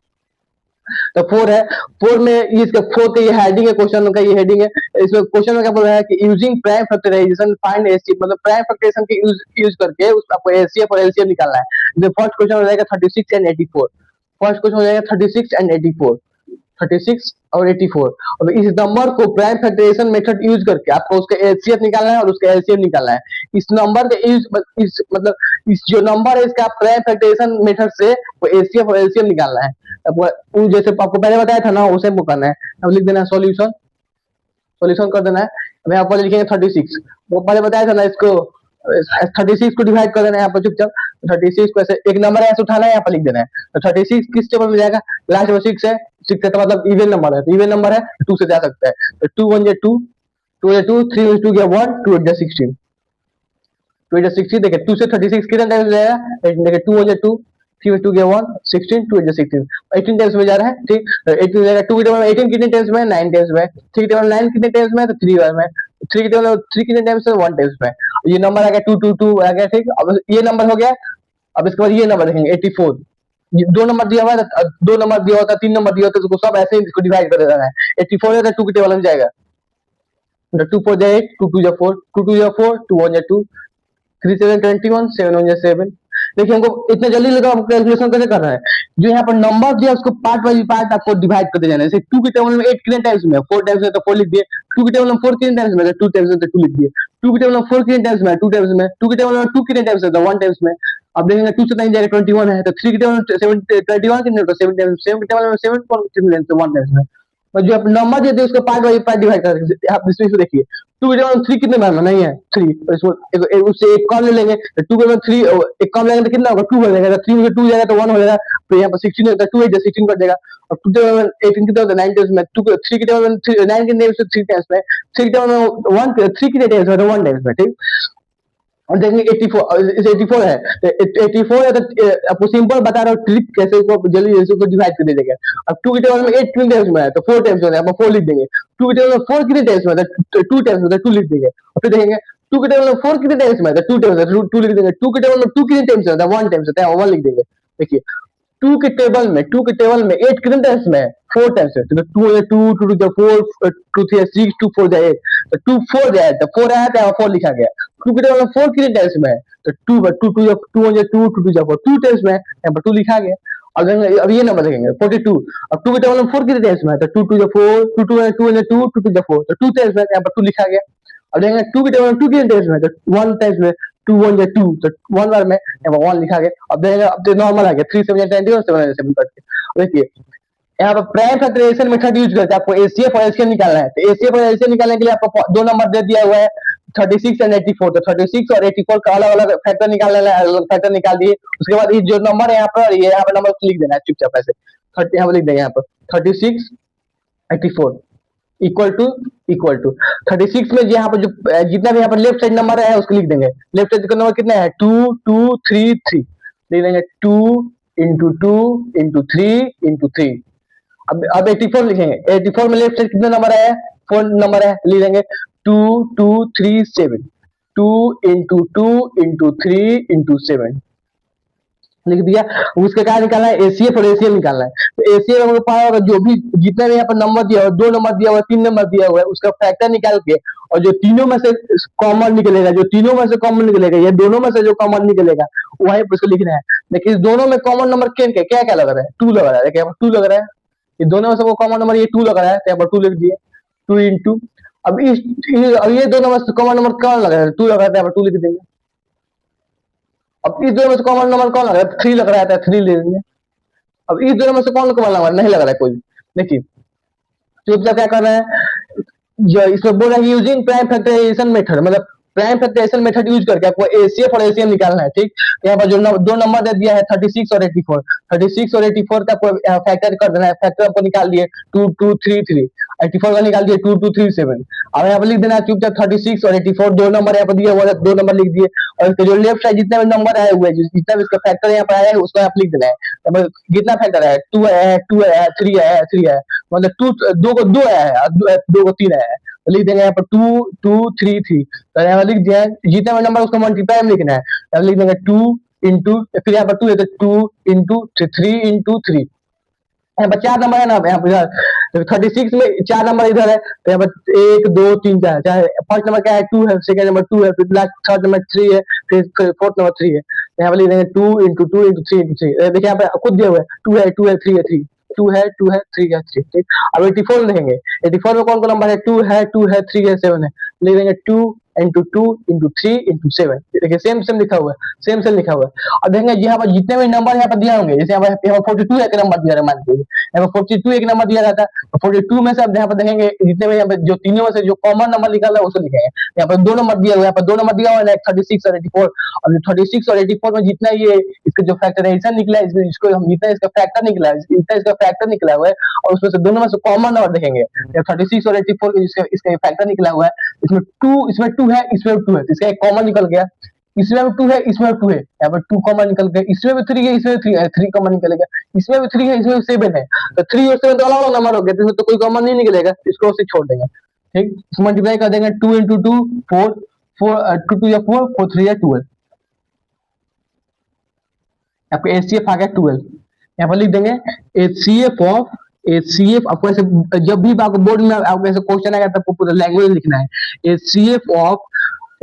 तो 4 है, 4 में इसका 4 का ये हेडिंग है, क्वेश्चन का ये हेडिंग है। इसमें क्वेश्चन में क्या बोल रहा है कि using prime factorization find HCF, मतलब प्राइम फैक्टराइजेशन के यूज करके आपको एचसीएफ और एलसीएम निकालना है। जो फर्स्ट क्वेश्चन हो जाएगा 36 एंड 84। फर्स्ट क्वेश्चन हो जाएगा 36 एंड 84, 36 और 84। अब इस नंबर को प्राइम फैक्टराइजेशन मेथड यूज करके आपको उसका एचसीएफ निकालना है और उसका एलसीएम निकालना है। इस नंबर का यूज मतलब इस जो नंबर है इसका प्राइम फैक्टराइजेशन मेथड से वो एचसीएफ और एलसीएम निकालना है। अब जैसे आपको पहले बताया था ना उसे वो करना है। अब लिख देना है सॉल्यूशन कर देना है। अब यहाँ पर लिखेंगे 36, वो पहले बताया था ना, इसको 36 को डिवाइड कर देना है यहाँ पर चुपचाप। 36 को ऐसे एक नंबर ऐसे उठाना है, यहाँ पर लिख देना है। तो 36 किस टेबल में जाएगा? लास्ट में 6 है, 6 है तो मतलब इवन नंबर है, तो इवन नंबर है 2 से जा सकता है। तो 2 1 जा 2, 2 जा 2, 3 1 2 गया 1, 2 8 जा 16, 2 8 जा 16। देखिए 2 से 36 कितने टाइम्स जाएगा? देखिए 2 1 जा 2, 3 1 2 गया 1, 16, 2 8 जा 16, 18 टाइम्स में जा रहा है, ठीक। 18 जाएगा 2 के टेबल में 18 कितने टाइम्स में? 9 टाइम्स में। 3 के टेबल में 9 कितने टाइम्स में? तो 3 बार में। 3 के टेबल में 3 कितने टाइम्स में? 1 टाइम्स में। ये नंबर आ गया 2 2 2 आ गया, ठीक। अब ये नंबर हो गया। अब इसके बाद ये नंबर देखेंगे 84। ये 2 नंबर दिया हुआ है, 2 नंबर दिया होता है, 3 नंबर दिया होता है, उसको सब ऐसे ही इसको डिवाइड कर देना है। 84 है तो 2 के टेबल में जाएगा, 2 4 जा 8, 2 2 जा 4, 2 2 जा 4, 2 1 जा 2, 3 7 21, 7 1 जा 7। देखिए हमको इतना जल्दी लगा, आपको कैलकुलेशन कैसे करना है? जो यहाँ पर नंबर दिया उसको पार्ट बाय पार्ट आपको डिवाइड करते जाना है। जैसे 2 के टेबल में 8 कितने टाइम्स में? 4 टाइम्स में, तो 4 लिख दिए। 2 के टेबल में 4 कितने टाइम्स में? 2 टाइम्स में, तो 2 लिख दिए। 2 के टेबल में 4 कितने टाइम्स में? 2 टाइम्स में। 2 के टेबल में 2 कितने टाइम्स में? तो 1 टाइम्स में। अब देखेंगे 2 से 9 जाएगा 21 है, तो 3 के टेबल में 21 कितने? तो 7 टाइम्स। 7 के टेबल में 7 कितने? तो 1 टाइम्स में। और जो आप नंबर देते हैं उसको पार्ट बाय पार्ट डिवाइड कर सकते हैं। आप इसमें से देखिए 2 के टेबल में 3 कितने बार में? नहीं है 3, तो इसको उससे एक कम ले लेंगे। तो 2 के टेबल में 3 एक कम लेंगे तो कितना होगा? 2 हो जाएगा। 3 में 2 जाएगा तो 1 हो जाएगा। तो यहाँ पर 16 होता है, 2 8 16 कर देगा। और 2 टेबल में 18 कितना होता है? 9 टाइम्स में। 3 के टेबल में 9 के टाइम्स में 3 टाइम्स में। 3 के टेबल में 1 3 कितने टाइम्स में? तो 1 टाइम्स में, ठीक। और देखेंगे 84 है, तो 84 है तो आपको सिंपल बता रहा हूँ ट्रिक कैसे इसको जल्दी इसको डिवाइड कर देगा। अब 2 के टेबल में 8 कितने टाइम्स में है? तो 4 टाइम्स होता है, आप 4 लिख देंगे। 2 के टेबल में 4 कितने टाइम्स में? तो 2 टाइम्स होता है, 2 लिख देंगे। और फिर देखेंगे 2 के टेबल में 4 कितने टाइम्स में? तो 2 टाइम्स है, 2 लिख देंगे। 2 के टेबल में 2 कितने टाइम्स होता है? 1 टाइम्स होता है, 1 लिख देंगे। देखिए टू के टेबल में 8 कितने टाइम्स में है, 4 टाइम्स है, तो 2 है 2, 2 टू 4, 2 3 6, 2 4 8, तो 2 4 जाए तो 4 आया तो यहाँ 4 लिखा गया। 2 के टेबल में 4 कितने टाइम्स में है, तो 2 2 2 2 2 2 2 4 2 टाइम्स में है, यहाँ पर 2 लिखा गया। अब ये नंबर देखेंगे 42, अब 2 के टेबल में 4 कितने टाइम्स में है, तो 2 2 4, 2 2 2 2 2 2 4, तो 2 टाइम्स में, यहाँ पर 2 लिखा गया। अब देखेंगे 2 के टेबल में 2 कितने टाइम्स में है, तो 1 टाइम्स में, 2 1 या 2, तो 1 बार में यहाँ पर 1 लिखा गया। अब देखेंगे अब तो नॉर्मल आ गया 3 7 20 और 7 7 करके। देखिए यहाँ पर प्राइम फैक्टराइजेशन मेथड यूज करके आपको एसीएफ और एसकेएम निकालना है, तो एसीएफ और एसकेएम निकालने के लिए आपको दो नंबर दे दिया हुआ है 36 एंड 84, तो 36 और 84 का अलग अलग फैक्टर निकालना है, अलग फैक्टर निकाल दिए। उसके बाद ये जो नंबर है यहाँ पर, ये यहाँ पर नंबर लिख देना है चुपचाप ऐसे 30, यहाँ पर लिख देंगे यहाँ पर 36 84 इक्वल टू 36 में यहाँ पर जो जितना भी यहाँ पर लेफ्ट साइड नंबर है उसको लिख देंगे। लेफ्ट साइड का नंबर कितना है 2 2 3 3, लिख देंगे 2 इंटू 2 इंटू 3 इंटू 3। अब 84 लिखेंगे, 84 में लेफ्ट साइड कितना नंबर है, 4 नंबर है, लिख देंगे 2 2 3 7, 2 इंटू 2 इंटू 3 इंटू 7 लिख दिया। उसका क्या निकालना है, एसीएफ और एसीएम निकालना है। तो एसीएफ हमको पाया होगा जो भी जितना भी यहाँ पर नंबर दिया हुआ, 2 नंबर दिया हुआ, 3 नंबर दिया हुआ है, उसका फैक्टर निकाल के और जो तीनों में से कॉमन निकलेगा, जो तीनों में से कॉमन निकलेगा या दोनों में से जो कॉमन निकलेगा वही पर उसको लिखना है। देखिए दोनों में कॉमन नंबर क्या क्या लग रहा है, 2 लग रहा है, देखिए यहाँ पर 2 लग रहा है, ये दोनों में से कॉमन नंबर ये 2 लग रहा है, तो यहाँ पर 2 लिख दिए 2 इंटू। अब ये दोनों में से कॉमन नंबर कौन लग रहा है, 2 लग रहा है, यहाँ पर 2 लिख देंगे। अब इस दोनों में से कॉमन नंबर कौन लग रहा है, 3 लग रहा है, 3 ले लेंगे। अब इस दोनों में से कौन कॉमन नंबर नहीं लग रहा है कोई, देखिए चुपचाप क्या कर रहे हैं, जो इसमें बोल रहा है यूजिंग प्राइम फैक्टराइजेशन मेथड, मतलब प्राइम फैक्टराइजेशन मेथड यूज करके आपको एसीएफ और एसीएम निकालना है। ठीक, यहाँ पर जो दो नंबर दे दिया है 36 और 84, 36 और 84 का फैक्टर कर देना है, फैक्टर आपको निकाल दिए 2 2 3 3, 84 का निकाल दिए 2 2 3 7। अब यहाँ पर लिख देना है चुपचाप 36 और 84 दो नंबर यहाँ पर दिए हुए, दो नंबर लिख दिए, और इसके जो लेफ्ट साइड जितने भी नंबर आए हुए जितना भी इसका फैक्टर यहाँ पर आया है उसको आप लिख देना है। यहाँ पर कितना फैक्टर है, 2 है, 2 है, 3 है, 3 है, मतलब 2 को 2 आया है, 2 को 3 आया है, लिख देंगे यहाँ पर 2 2 3 3, तो यहाँ लिख दिया जितना भी नंबर उसको मल्टीप्लाई में लिखना है, यहाँ लिख देंगे 2 इंटू, फिर यहाँ पर 2 है तो 2 इंटू 3 इंटू 3, यहाँ पर 4 नंबर है ना, यहाँ पर 36 में 4 नंबर इधर है, तो यहाँ पर 1 2 3 4, चाहे फर्स्ट नंबर क्या है 2 है, सेकंड नंबर 2 है, फिर लास्ट थर्ड नंबर 3 है, फिर फोर्थ नंबर 3 है, यहाँ पर लिख देंगे 2 इंटू 2 इंटू 3 इंटू 3। देखिए यहाँ पे खुद दिया हुआ है 2 है 2 है 3 है 3, 2 है 2 है 3 है 3। ठीक, अब 84 देखेंगे, 84 में कौन कौन नंबर है, 2 है 2 है 3 है 7 है, लिख देंगे 2 इंटू 2 इंटू 3 इंटू 7। देखिए सेम सेम लिखा हुआ है, सेम सेम लिखा हुआ है। अब देखेंगे यहाँ पर जितने भी नंबर यहाँ पर दिए होंगे, जैसे यहाँ पर 42 एक नंबर दिया है, मान लीजिए यहाँ पर 42 एक नंबर दिया रहता है, 42 में से अब यहाँ पर देखेंगे जितने भी यहाँ पर जो तीनों में से जो कॉमन नंबर निकाल रहा है उसको लिखेंगे। यहाँ पर 2 नंबर दिया हुआ है, यहाँ पर 2 नंबर दिया हुआ है 36 और 84, और 36 और 84 में जितना ये इसका जो फैक्टराइजेशन निकला है, इसको हम जितना इसका फैक्टर निकला है, जितना इसका फैक्टर निकला हुआ है, और उसमें से दोनों में से कॉमन नंबर देखेंगे 36 और 84 इसका फैक्टर निकला हुआ है, इसमें 2 है, इसमें 2 है, तो इसका एक कॉमन निकल गया, इसमें भी 2 है, इसमें 2 है, यहाँ पर 2 कॉमन निकल गया, इसमें भी 3 है, इसमें भी 3 है, 3 कॉमन निकलेगा, इसमें भी 3 है, इसमें भी 7 है, तो 3 और 7 तो अलग अलग नंबर हो गया, तो इसमें तो कोई कॉमन नहीं निकलेगा, इसको उसे छोड़ देंगे। ठीक, मल्टीप्लाई कर देंगे 2 इंटू 2 4, 2 2 या 4, 4 3 या 12, आपको एचसीएफ आ गया 12। यहाँ पर लिख देंगे एचसीएफ आपको ऐसे जब भी आपको बोर्ड में आपको ऐसे क्वेश्चन आएगा तब पूरा लैंग्वेज लिखना है, एचसीएफ ऑफ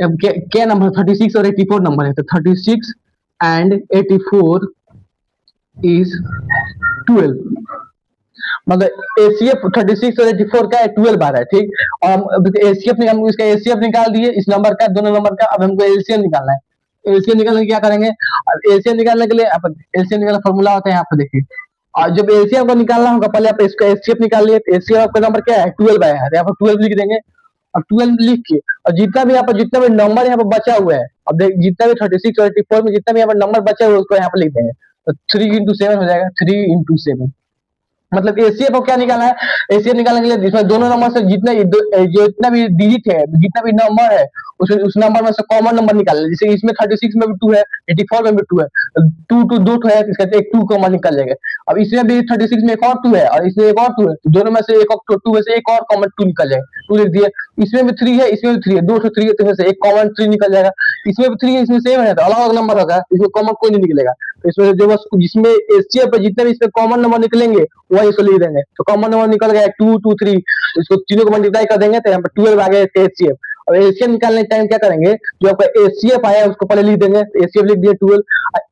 क्या नंबर 36 और 84 नंबर है, तो 36 एंड 84 इज 12, मतलब एसीएफ 36 और 84 का 12 बार है। ठीक, और एसीएफ हम इसका एसीएफ निकाल दिए इस नंबर का, दोनों नंबर का। अब हमको एलसीएम निकालना है, एलसीएम निकालने के क्या करेंगे, एलसीएम निकालने के लिए एलसीएम निकालने फॉर्मूला होता है यहाँ पे देखिए, और जब एलसीएम को निकालना होगा पहले आप इसका एचसीएफ निकाल लिए, एचसीएफ आपका नंबर क्या है 12 आया है, यहाँ पर 12 लिख देंगे। अब 12 लिख के और जितना भी यहाँ पर जितना भी नंबर यहाँ पर बचा हुआ है, अब देख जितना भी 36 और 84 में जितना भी यहाँ पर नंबर बचा हुआ है उसको यहाँ पर लिख देंगे, तो 3 इंटू 7 हो जाएगा, 3 इंटू 7, मतलब एसीएफ को क्या निकालना है, एसीएफ निकालने के लिए जिसमें दोनों नंबर से जितना भी डिजिट है, जितना भी नंबर है उस नंबर में से कॉमन नंबर निकालना है। जैसे इसमें 36 में भी 2 है, 84 में भी 2 है, 2 2 है, इसका एक 2 कॉमन निकल जाएगा। अब इसमें भी 36 में एक और 2 है और इसमें एक और 2 है, तो दोनों में से एक और 2 में से एक और कॉमन 2 निकल जाएगा, 2 लिख दिए। इसमें भी 3 है, इसमें भी 3 है, 2 3 है, तो इसमें से एक कॉमन 3 निकल जाएगा। इसमें भी 3 है, इसमें सेम है, तो अलग अलग नंबर होगा, इसमें कॉमन कोई नहीं निकलेगा। तो इसमें जो बस जिसमें एचसीएफ पे जितने भी इसमें कॉमन नंबर निकलेंगे वही इसको लिख देंगे। तो कॉमन नंबर निकल गया 2 2 3, तो इसको तीनों को मल्टीप्लाई कर देंगे तो यहाँ पर 12 आ गया एचसीएफ। और एचसीएफ निकालने के टाइम क्या करेंगे, जो आपका एचसीएफ आया है उसको पहले लिख देंगे, एचसीएफ लिख दिया 12।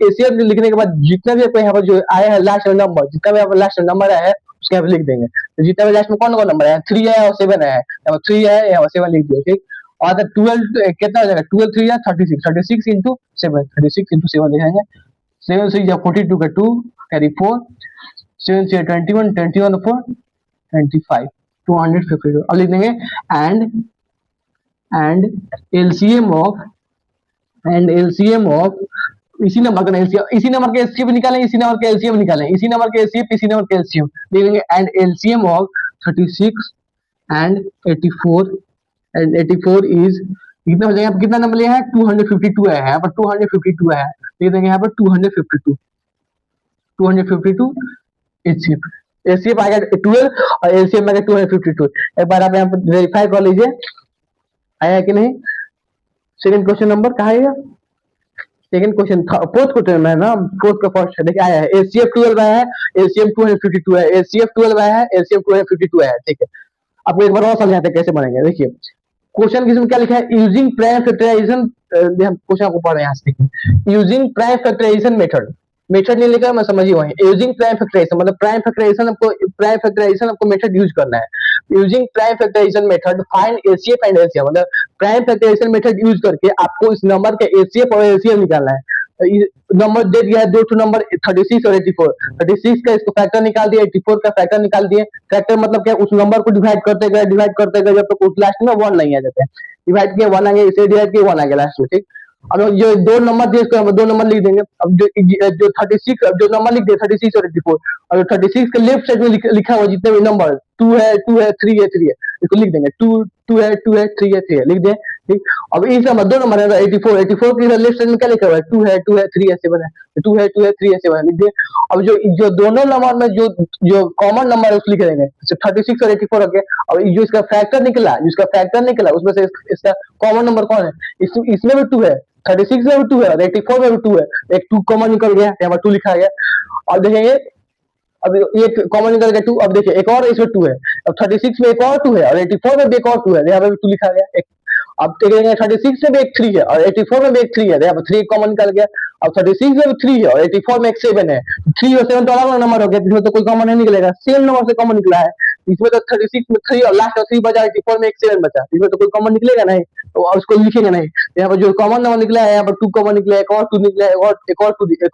एचसीएफ लिखने के बाद जितना भी आपको यहाँ पर जो आया है लास्ट नंबर, जितना भी आपका लास्ट नंबर आया है उसके यहाँ पे लिख देंगे। तो जितना भी लास्ट में कौन कौन नंबर है, 3 है और 7 है, यहाँ पर 3 है, यहाँ पर 7 लिख दिया, ठीक। और 12 कितना हो जाएगा, 12 3 है 36, 36 इंटू 7, 36 इंटू 7 लिखेंगे। 7 6 42 का 2 कैरी 4, 7 6 21, 21 4 25, 252। अब लिख देंगे एंड एलसीएम ऑफ इसी नंबर का एलसीएम, इसी नंबर के एलसीएम निकालें, इसी नंबर के एलसीएम निकालें, इसी नंबर के एलसीएम, इसी नंबर के एलसीएम लिख देंगे। And LCM of 36 and 84 is कितना हो जाएगा, कितना नंबर लिया है, 252 है, यहाँ पर 252 है, लिख देंगे यहाँ पर 252 एचसीएफ। एचसीएफ आ गया 12 और एलसीएम आ गया 252। एक बार आप यहाँ पर वेरीफाई कर लीजिए आया है कि नहीं। सेकंड क्वेश्चन नंबर कहाँ है, सेकंड क्वेश्चन फोर्थ क्वेश्चन में ना, फोर्थ का फर्स्ट देखिए आया है, एचसीएफ 12 आया है, एलसीएम 252 है, एचसीएफ 12 आया है, एलसीएम 252 है, ठीक है। आपको एक बार और समझाते हैं कैसे बनेंगे। देखिए क्वेश्चन किसमें क्या लिखा है, यूजिंग प्राइम फैक्टराइजेशन, हम क्वेश्चन को पढ़ रहे हैं यहाँ से, देखिए यूजिंग प्राइम फैक्टराइजेशन मेथड नहीं लिखा, मैं समझिए वही यूजिंग प्राइम फैक्टराइजेशन मतलब प्राइम फैक्टराइजेशन आपको मेथड यूज करना है। Using prime factorization method find HCF and LCM, मतलब प्राइम फैक्टराइजेशन मेथड यूज करके आपको इस नंबर के एचसीएफ और एलसीएम निकालना है। नंबर दे दिया है दो ठो नंबर 36 और 84, 36 का इसको फैक्टर निकाल दिया, 84 का फैक्टर निकाल दिए। फैक्टर मतलब क्या, उस नंबर को डिवाइड करते गए जब तक उस लास्ट में 1 नहीं आ जाता है, डिवाइड किया 1 आ गया, इसे डिवाइड किया 1 आ गया लास्ट में, ठीक। अब जो दो नंबर दिए इसको हम दो नंबर लिख देंगे। अब जो 36 जो नंबर लिख दिए 36 और 84, और 36 के लेफ्ट साइड में लिखा हुआ जितने भी नंबर 2 है 3 है इसको लिख देंगे, 2 है 3 है लिख दें, ठीक। अब इस नंबर दो नंबर है 84 के लेफ्ट साइड में क्या लिखा हुआ है, 2 है 3 है 7 है, 2 है 3 है 7 है लिख दें। अब जो दोनों नंबर में जो कॉमन नंबर है उसको लिख देंगे, 36 और 84 रखे। अब जो इसका फैक्टर निकला उसमें से इसका कॉमन नंबर कौन है, इसमें भी 2 है, 36 में भी 2 है और 84 में भी 2 है, एक 2 कॉमन निकल गया, यहाँ पर 2 लिखा गया। और देखेंगे अब एक कॉमन निकल गया 2, अब देखिए एक और इसमें 2 है, अब 36 में एक और 2 है और 84 में भी एक और 2 है, यहाँ पर भी 2 लिखा गया एक। अब देखेंगे 36 में भी एक 3 है और 84 में भी एक 3 है, यहाँ पर 3 कॉमन निकल गया। अब 36 में भी 3 है और 84 में एक 7 है, 3 और 7 तो अलग अलग नंबर हो गया, इसमें तो कोई कॉमन नहीं निकलेगा, सेम नंबर से कॉमन निकला है। इसमें तो 36 में 3 और लास्ट में 3 बचा, 84 में एक 7 बचा, इसमें तो कोई कॉमन निकलेगा नहीं, तो उसको लिखेंगे नहीं। यहाँ पर जो कॉमन नंबर निकला है, यहाँ पर 2 कॉमन निकला है, एक और 2 निकला है, एक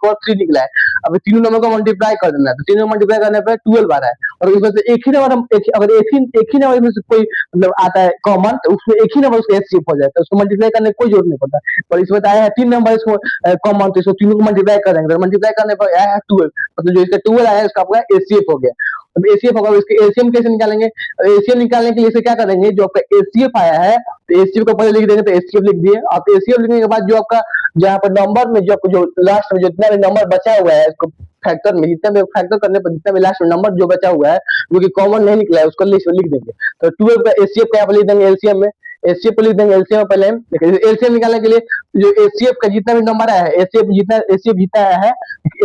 और 3 निकला है। अब तीनों नंबर को मल्टीप्लाई कर देना है, तो तीनों मल्टीप्लाई करने पर 12 आ रहा है, और इसमें से एक ही नंबर अगर एक ही नंबर में से कोई मतलब आता है कॉमन, तो उसमें एक ही नंबर उसका एचसीएफ हो जाता है, उसको मल्टीप्लाई करने की कोई जरूरत नहीं पड़ता। और इसमें तो आया है 3 नंबर इसको कॉमन, तो इसको तीनों को मल्टीप्लाई कर देंगे, मल्टीप्लाई करने पर आया है 12, मतलब जो इसका 12 आया है उसका आपका एचसीएफ हो गया। अब एसीएफ होगा, इसके एलसीएम कैसे निकालेंगे, एसीएम निकालने के लिए इसे क्या करेंगे, जो आपका एसीएफ आया है तो एसीएफ को पहले लिख देंगे, तो एसीएफ लिख दिए। आप एसीएफ लिखने के बाद जो आपका जहाँ पर नंबर में जो लास्ट में जितना भी नंबर बचा हुआ है इसको फैक्टर में, जितना भी फैक्टर करने पर जितना भी लास्ट में नंबर जो बचा हुआ है जो कि कॉमन नहीं निकला है उसको लिख देंगे। तो 12 का एसीएफ का यहाँ पर लिख देंगे एलसीएम में, एचसीएफ को लिख देंगे एलसीएम में पहले, लेकिन एलसीएम निकालने के लिए जो एचसीएफ का जितना भी नंबर आया है, एचसीएफ जितना आया है,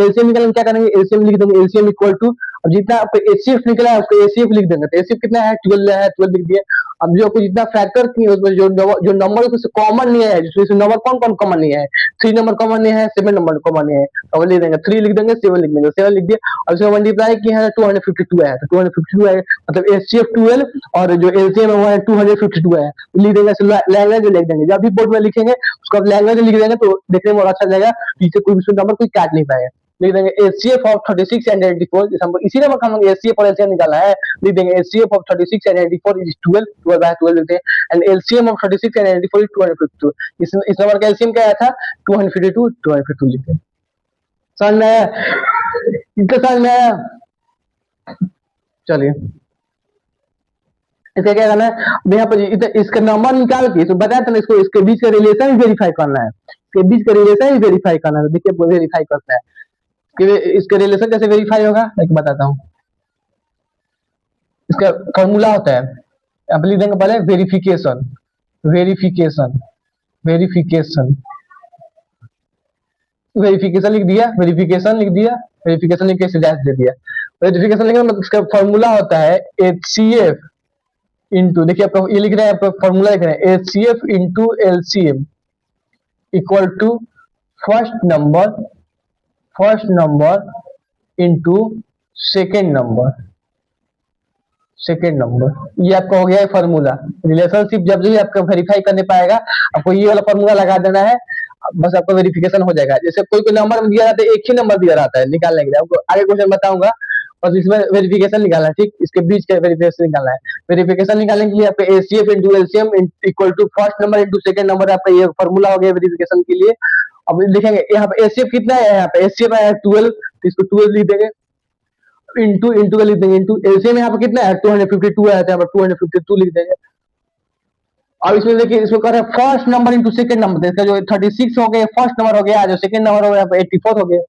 एलसीएम निकालने क्या करेंगे, एलसीएम लिख देंगे, एलसीएम इक्वल टू अब जितना आपको एचसीएफ निकला है उसको एचसीएफ लिख देंगे, तो एचसीएफ कितना है 12 है, 12 लिख दिए। अब जो आपको जितना फैक्टर किए उसमें जो नंबर उसमें कॉमन नहीं है, जिसमें नंबर कौन कौन कॉमन नहीं है, 3 नंबर कॉमन नहीं है, 7 नंबर कॉमन नहीं है, तो लिख देंगे 3 लिख देंगे, 7 लिख देंगे, 7 लिख दिए। अब इसमें मल्टीप्लाई किया है 252 है, तो 252 है मतलब एचसीएफ 12 और जो एलसीएम है वो है 252 है, लिख देंगे, लैंग्वेज लिख देंगे। जब भी बोर्ड में लिखेंगे उसको आप लैंग्वेज लिख देंगे तो देखने में और अच्छा लगेगा, पीछे कोई भी नंबर कोई काट नहीं पाएगा। लिख देंगे एचसीएफ ऑफ 36 एंड 84, जैसे हमको इसी नंबर का हम एचसीएफ और एलसीएम निकाला है, लिख देंगे HCF of 36 and 84 is 12 by 12 लिखते हैं, and LCM of 36 and 84 is 252। इस नंबर का एलसीएम क्या आया था 252 लिखते हैं। समझ में आया, इतना समझ में आया। चलिए इसका क्या करना है, यहाँ पर इसका नंबर निकाल के इसको बताया था ना, इसको इसके बीच का रिलेशन वेरीफाई करना है, इसके बीच का रिलेशन वेरीफाई करना है। देखिए वेरीफाई करता है इसके रिलेशन कैसे वेरीफाई होगा, एक बताता हूँ। इसका फॉर्मूला होता है, आप लिख देंगे पहले वेरिफिकेशन, वेरिफिकेशन, वेरिफिकेशन वेरिफिकेशन लिख दिया, वेरिफिकेशन लिख दिया, वेरिफिकेशन लिख के डैश दे दिया। वेरिफिकेशन लिखने मतलब उसका फॉर्मूला होता है HCF इंटू, देखिए आपका ये लिख रहे हैं, आपका फॉर्मूला लिख रहे हैं HCF into LCM equal to first number into second number, ये आपका हो गया है फॉर्मूला। रिलेशनशिप जब भी आपका वेरीफाई करने पाएगा, आपको ये वाला फॉर्मूला लगा देना है, बस आपका वेरिफिकेशन हो जाएगा। जैसे कोई नंबर दिया जाता है, एक ही नंबर दिया रहता है निकालने के लिए, आपको आगे क्वेश्चन बताऊंगा, बस इसमें वेरिफिकेशन निकालना है, ठीक, इसके बीच का वेरिफिकेशन निकालना है। वेरिफिकेशन निकालने के लिए आपका HCF into LCM equal to first number into second number, आपका ये फॉर्मूला हो गया वेरिफिकेशन के लिए। अब देखेंगे यहाँ पे HCF कितना है, यहाँ पे HCF है 12, तो इसको 12 लिख देंगे, इंटू इंटू का लिख देंगे, इंटू LCM यहाँ पे कितना है 252 है, यहाँ पर 252 लिख देंगे। अब इसमें देखिए, इसमें कर रहे हैं first number into second number, इसका जो 36 हो गया फर्स्ट नंबर हो गया, जो सेकंड नंबर हो गया 84 हो गया।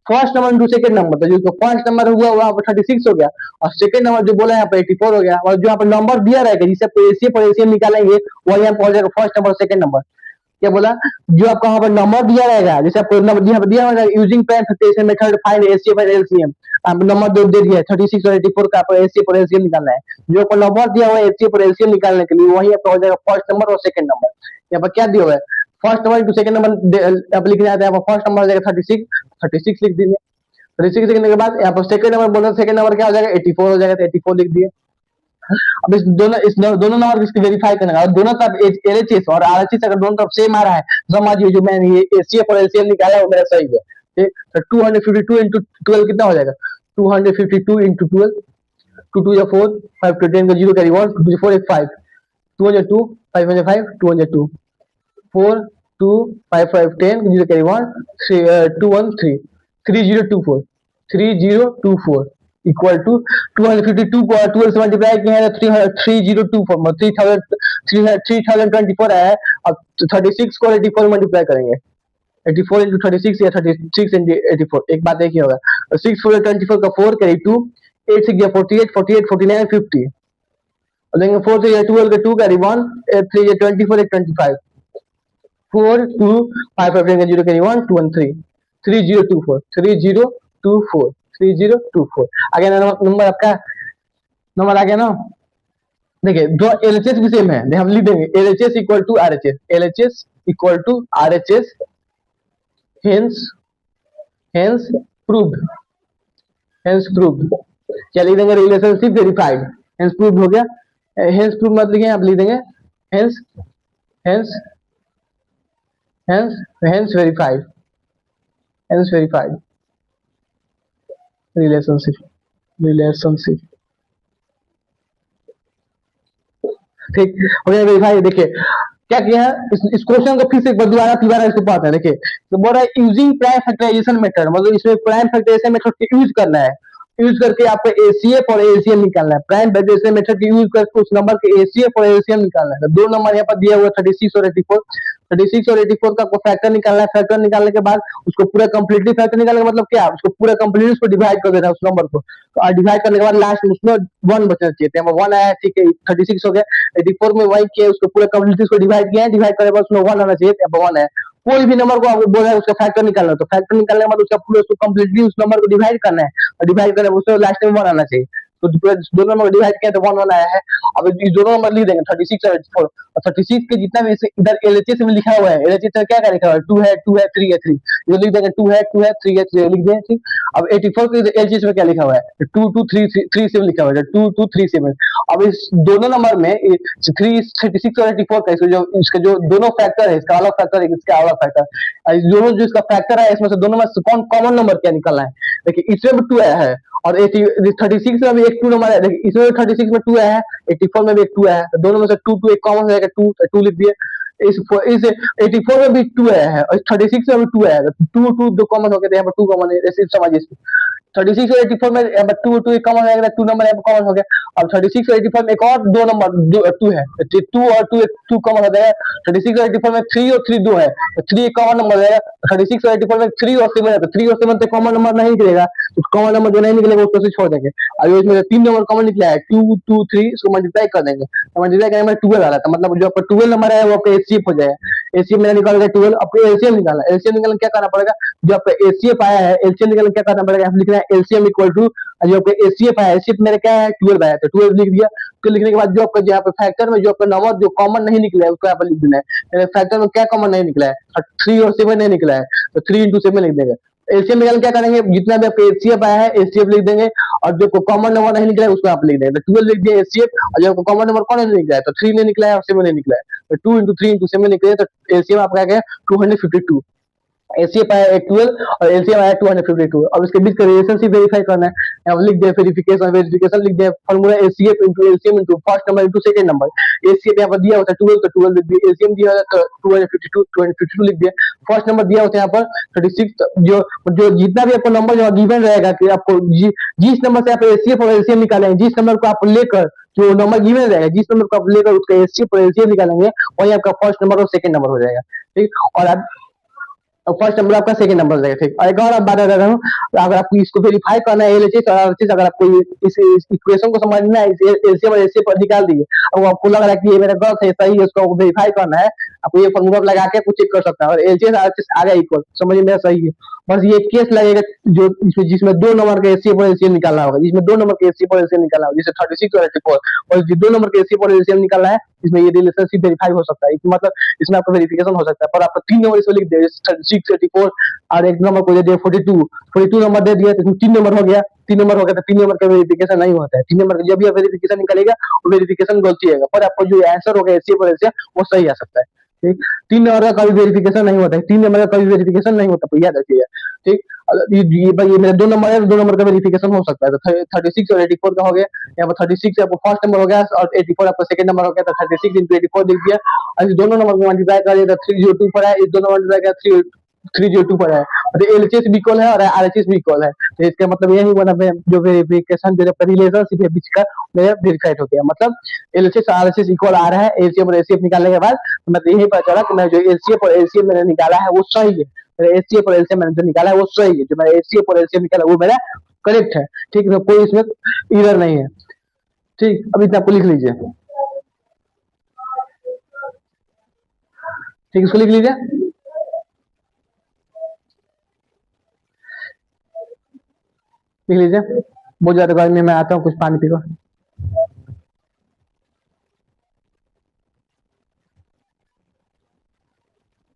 First number into second number, तो जो फर्स्ट नंबर हुआ वहां पर 36 हो गया, और सेकंड नंबर जो बोला यहाँ पे 84 हो गया, और जो यहाँ पे नंबर दिया रहेगा जिसे HCF और LCM निकालेंगे, वही यहाँ पहुंच जाएगा फर्स्ट नंबर सेकंड नंबर। क्या बोला, जो आपको यहाँ पर नंबर दिया रहेगा, जैसे आपको नंबर यहाँ पर दिया रहेगा, using prime factorization method find HCF और LCM, नंबर दे दिया है 36 और 84 का, आपको HCF और LCM निकालना है। जो आपको नंबर दिया हुआ है HCF और LCM निकालने के लिए, वही आपका हो जाएगा फर्स्ट नंबर और सेकंड नंबर। यहाँ पर क्या दिया हुआ है, first number into second number आप लिखना है, फर्स्ट नंबर हो जाएगा 36 लिख दीजिए। 36 लिखने के बाद यहाँ पर सेकंड नंबर बोला, सेकंड नंबर क्या हो जाएगा 84 हो जाएगा, तो 84 लिख दिए। अब इस दोनों नंबर इसको वेरीफाई करना है, और दोनों तरफ LHS और RHS अगर दोनों तरफ सेम आ रहा है, समझिए जो मैंने ये HCF और LCM निकाला है वो मेरा सही है, ठीक। तो 252 इंटू 12 कितना हो जाएगा, 252 इंटू 12, 2 2 4, 5 to 10 का 0 कैरी 1, 2 4 5, 202, 5 5, 202, 4 2 5 5 10 0 carry 1, 2 1 3, 3024, 3024 इक्वल टू 252 को 12 से मल्टीप्लाई किया है, 3024 3024 है। अब 36 को 84 मल्टीप्लाई करेंगे, 84 इंटू 36 या 36 इंटू 84, एक बात एक ही होगा, 6 4 24 का 4 कैरी 2, 8 6 48 48 49 50, और देंगे 4 से 12 का 2 कैरी 1, 8 3 24 8 25, 4 2 5 5 0 कैरी 1 2 1 3, 3024 3024 3024 आ गया ना नंबर, आपका नंबर आ गया ना। देखिए दो LHS भी सेम है, हम लिख देंगे LHS equal to RHS, LHS equal to RHS, hence proved, क्या लिख देंगे, रिलेशनशिप वेरीफाइड, हेंस प्रूव्ड हो गया। हेंस प्रूव्ड मत लिखें, आप लिख देंगे हेंस वेरीफाइड, रिलेशनशिप ठीक हो गया वेरीफाई। देखिए क्या किया है, इस क्वेश्चन को फिर से एक बार दोबारा इसको पढ़ते हैं। देखिए तो बोल रहा है यूजिंग प्राइम फैक्टराइजेशन मेथड, मतलब इसमें प्राइम फैक्टराइजेशन मेथड का यूज करना है, यूज करके आपको HCF और LCM निकालना है। प्राइम फैक्टराइजेशन मेथड का यूज करके उस नंबर के HCF और LCM निकालना है। तो दो नंबर यहाँ पर दिया हुआ 36 और 84, 36 और 84 का आपको फैक्टर निकालना है। फैक्टर निकालने के बाद उसको पूरा कंप्लीटली फैक्टर निकालने का मतलब क्या, उसको पूरा कंप्लीटली उसको डिवाइड कर देना है उस नंबर को, तो डिवाइड करने के बाद लास्ट में उसमें 1 बचना चाहिए, तो 1 आया, ठीक है 36 हो गया, 84 में वही किया, उसको पूरा कंप्लीटली उसको डिवाइड किया है, डिवाइड करने के बाद उसमें 1 आना चाहिए, तो 1 है। कोई भी नंबर को आपको बोला है उसका फैक्टर निकालना, तो फैक्टर निकालने के बाद उसका पूरा उसको कंप्लीटली उस नंबर को डिवाइड करना है, और डिवाइड करने उसमें लास्ट में 1 आना चाहिए, तो दो नंबर डिवाइड किया तो 1 1 आया है। अब ये दोनों नंबर लिख देंगे 36 और 84, और 36 के जितना भी इधर LHS में लिखा हुआ है, LHS में क्या क्या लिखा हुआ है, 2 है 2 है 3 है 3, ये लिख देंगे 2 है 2 है 3 है 3 लिख देंगे, ठीक। अब 84 के LHS में क्या लिखा हुआ है, 2 2 3 3 7 लिखा हुआ है, 2 2 3 7। अब इस दोनों नंबर में 36 और 84 का इसका जो दोनों फैक्टर है, इसका अलग फैक्टर है, इसका अलग फैक्टर, दोनों जो इसका फैक्टर है इसमें से दोनों में कौन कॉमन नंबर क्या निकालना है। देखिए इसमें भी 2 आया है, और 36 में भी एक 2 नंबर है, देखिए इसमें 36 में 2 आया है, 84 में भी एक 2 आया है, तो दोनों में से 2 2 एक कॉमन हो जाएगा, 2 लिख दिए। इस 84 में भी 2 आया है, और 36 में भी 2 आया है, 2 2 दो कॉमन हो गए, यहाँ पर 2 कॉमन है, ऐसे समझिए इसको। 36 और 84 में 2 2 एक कॉमन हो जाएगा, 2 नंबर यहाँ पर कॉमन हो गया। अब 36 और 84 में एक और 2 नंबर 2 है, 2 और 2 कॉमन हो जाएगा। 36 और 84 में 3 और 3 2 है, तो 3 एक कॉमन नंबर हो जाएगा। 36 और 84 में 3 और 7 है, तो 3 और 7 तो कॉमन नंबर नहीं निकलेगा, तो कॉमन नंबर जो नहीं निकलेगा उसको से छोड़ देंगे। अब इसमें 3 नंबर कॉमन निकला है, 2 2 3, इसको मल्टीप्लाई कर देंगे, तो मल्टीप्लाई करने में 12 आ रहा था, मतलब जो आपका 12 नंबर है वो आपका HCF हो जाएगा। एसीएफ मेरा निकाल गया 12, आपको एलसीएम निकालना है। एलसीएम निकालने क्या करना पड़ेगा, जो आपका एसीएफ आया है, एलसीएम निकालने क्या करना पड़ेगा, यहाँ लिखना है एलसीएम इक्वल टू जो आपका एसीएफ आया है, एसीएफ मेरा क्या है 12 आया था, 12 लिख दिया। तो लिखने के बाद जो आपका यहाँ पे फैक्टर में जो आपका नंबर जो कॉमन नहीं निकला है उसको यहाँ पर लिख देना है। फैक्टर में क्या कॉमन नहीं निकला है, 3 और 7 नहीं निकला है, तो 3 इंटू 7 लिख देंगे। एलसीएम निकाल क्या करेंगे, जितना भी आपका एचसीएफ आया है एचसीएफ लिख देंगे, और जो कॉमन नंबर नहीं निकला है उसको आप लिख देंगे। तो 12 लिख दिया एचसीएफ, और जो कॉमन नंबर कौन नहीं निकला है, तो 3 नहीं निकला है और 7 नहीं निकला है, तो 2 इंटू 3 इंटू 7 निकले, तो एलसीएम आपका क्या है 252। एसीएफ आया 12 और एलसीएम आया 252। अब इसके बीच का रिलेशनशिप वेरीफाई करना है, यहाँ लिख दे वेरिफिकेशन, वेरिफिकेशन लिख दे formula HCF into LCM into first number into second number. HCF यहाँ पर दिया होता है 12, तो 12 लिख दिया, एलसीएम दिया होता है तो 252 लिख दिया। फर्स्ट नंबर दिया होता है यहाँ पर 36, जो जो जितना भी आपको नंबर जो गिवन रहेगा कि आपको जिस नंबर से आप एसीएफ और एलसीएम निकालेंगे, जिस नंबर को आप लेकर जो नंबर गिवन रहेगा, जिस नंबर को आप लेकर उसका एसीएफ और एलसीएम निकालेंगे, वही आपका फर्स्ट नंबर और सेकंड नंबर हो जाएगा। ठीक, और अब फर्स्ट नंबर आपका सेकंड नंबर रहेगा। ठीक, और एक और बात बता रहा हूँ, अगर आपको इसको वेरीफाई करना है एलएचएस और आरएचएस, अगर आपको इस इक्वेशन को समझना है, एलसीएम और एचसीएफ पर निकाल दिए, अब आपको लग रहा है कि ये मेरा गलत है सही है, उसको वेरीफाई करना है, आपको ये फॉर्मूला लगा के कुछ चेक कर सकता है, और एलसीएस आरएचएस आ गया इक्वल, समझिए मेरा सही है। बस ये केस लगेगा जो जिसमें 2 नंबर का एचसीएफ और एलसीएम निकालना होगा, जिसमें 2 नंबर के एचसीएफ और एलसीएम निकालना होगा, जैसे 36 और 84, और जो 2 नंबर के एचसीएफ और एलसीएम निकालना है, इसमें ये रिलेशनशिप वेरीफाई हो सकता है, मतलब इसमें आपका वेरिफिकेशन हो सकता है। पर आपको 3 नंबर इसमें लिख दिया, 36 84, और एक नंबर को दे दिया 42 नंबर दे दिया, तो 3 नंबर हो गया, 3 नंबर हो गया, तो 3 नंबर का वेरिफिकेशन नहीं होता है। 3 नंबर का जब भी वेरिफिकेशन निकलेगा वो वेरिफिकेशन गलती आएगा, पर आपको जो आंसर होगा एचसीएफ और एलसीएम वो सही आ सकता है। ठीक, 3 नंबर का कभी वेरिफिकेशन नहीं होता है, 3 नंबर का कभी वेरिफिकेशन नहीं होता, तो याद रखिएगा। ठीक, ये मेरा 2 नंबर है, 2 नंबर का वेरिफिकेशन हो सकता है, तो 36 और 84 का हो गया, यहाँ पर 36 आपको फर्स्ट नंबर हो गया और 84 आपका सेकंड नंबर हो गया, तो 36 इंटू 84 लिख दिया, और इस दोनों नंबर को मल्टीप्लाई कर दिया, तो 302 पर है, इस दोनों मल्टीप्लाई किया 302 पर है, और एलएचएस भी इक्वल है और आरएचएस भी इक्वल है, तो इसका मतलब यही बना जो वेरिफिकेशन जो रिलेशनशिप है बीच का मेरा वेरीफाइड हो गया, मतलब एलएचएस आरएचएस इक्वल आ रहा है एलसीएम और एचसीएफ निकालने के बाद, तो मतलब यही पता चला कि मैं जो एलसीएफ और एलसीएम मैंने निकाला है वो सही है, मेरा एचसीएफ और एलसीएम मैंने जो निकाला है वो सही है, जो मेरा एचसीएफ और एलसीएम निकाला वो मेरा करेक्ट है। ठीक है, कोई इसमें इरर नहीं है। ठीक, अब इतना आपको लिख लीजिए। ठीक, इसको लिख लीजिए, लिख लीजिए। बहुत ज्यादा गर्मी में, मैं आता हूँ, कुछ पानी पीकर।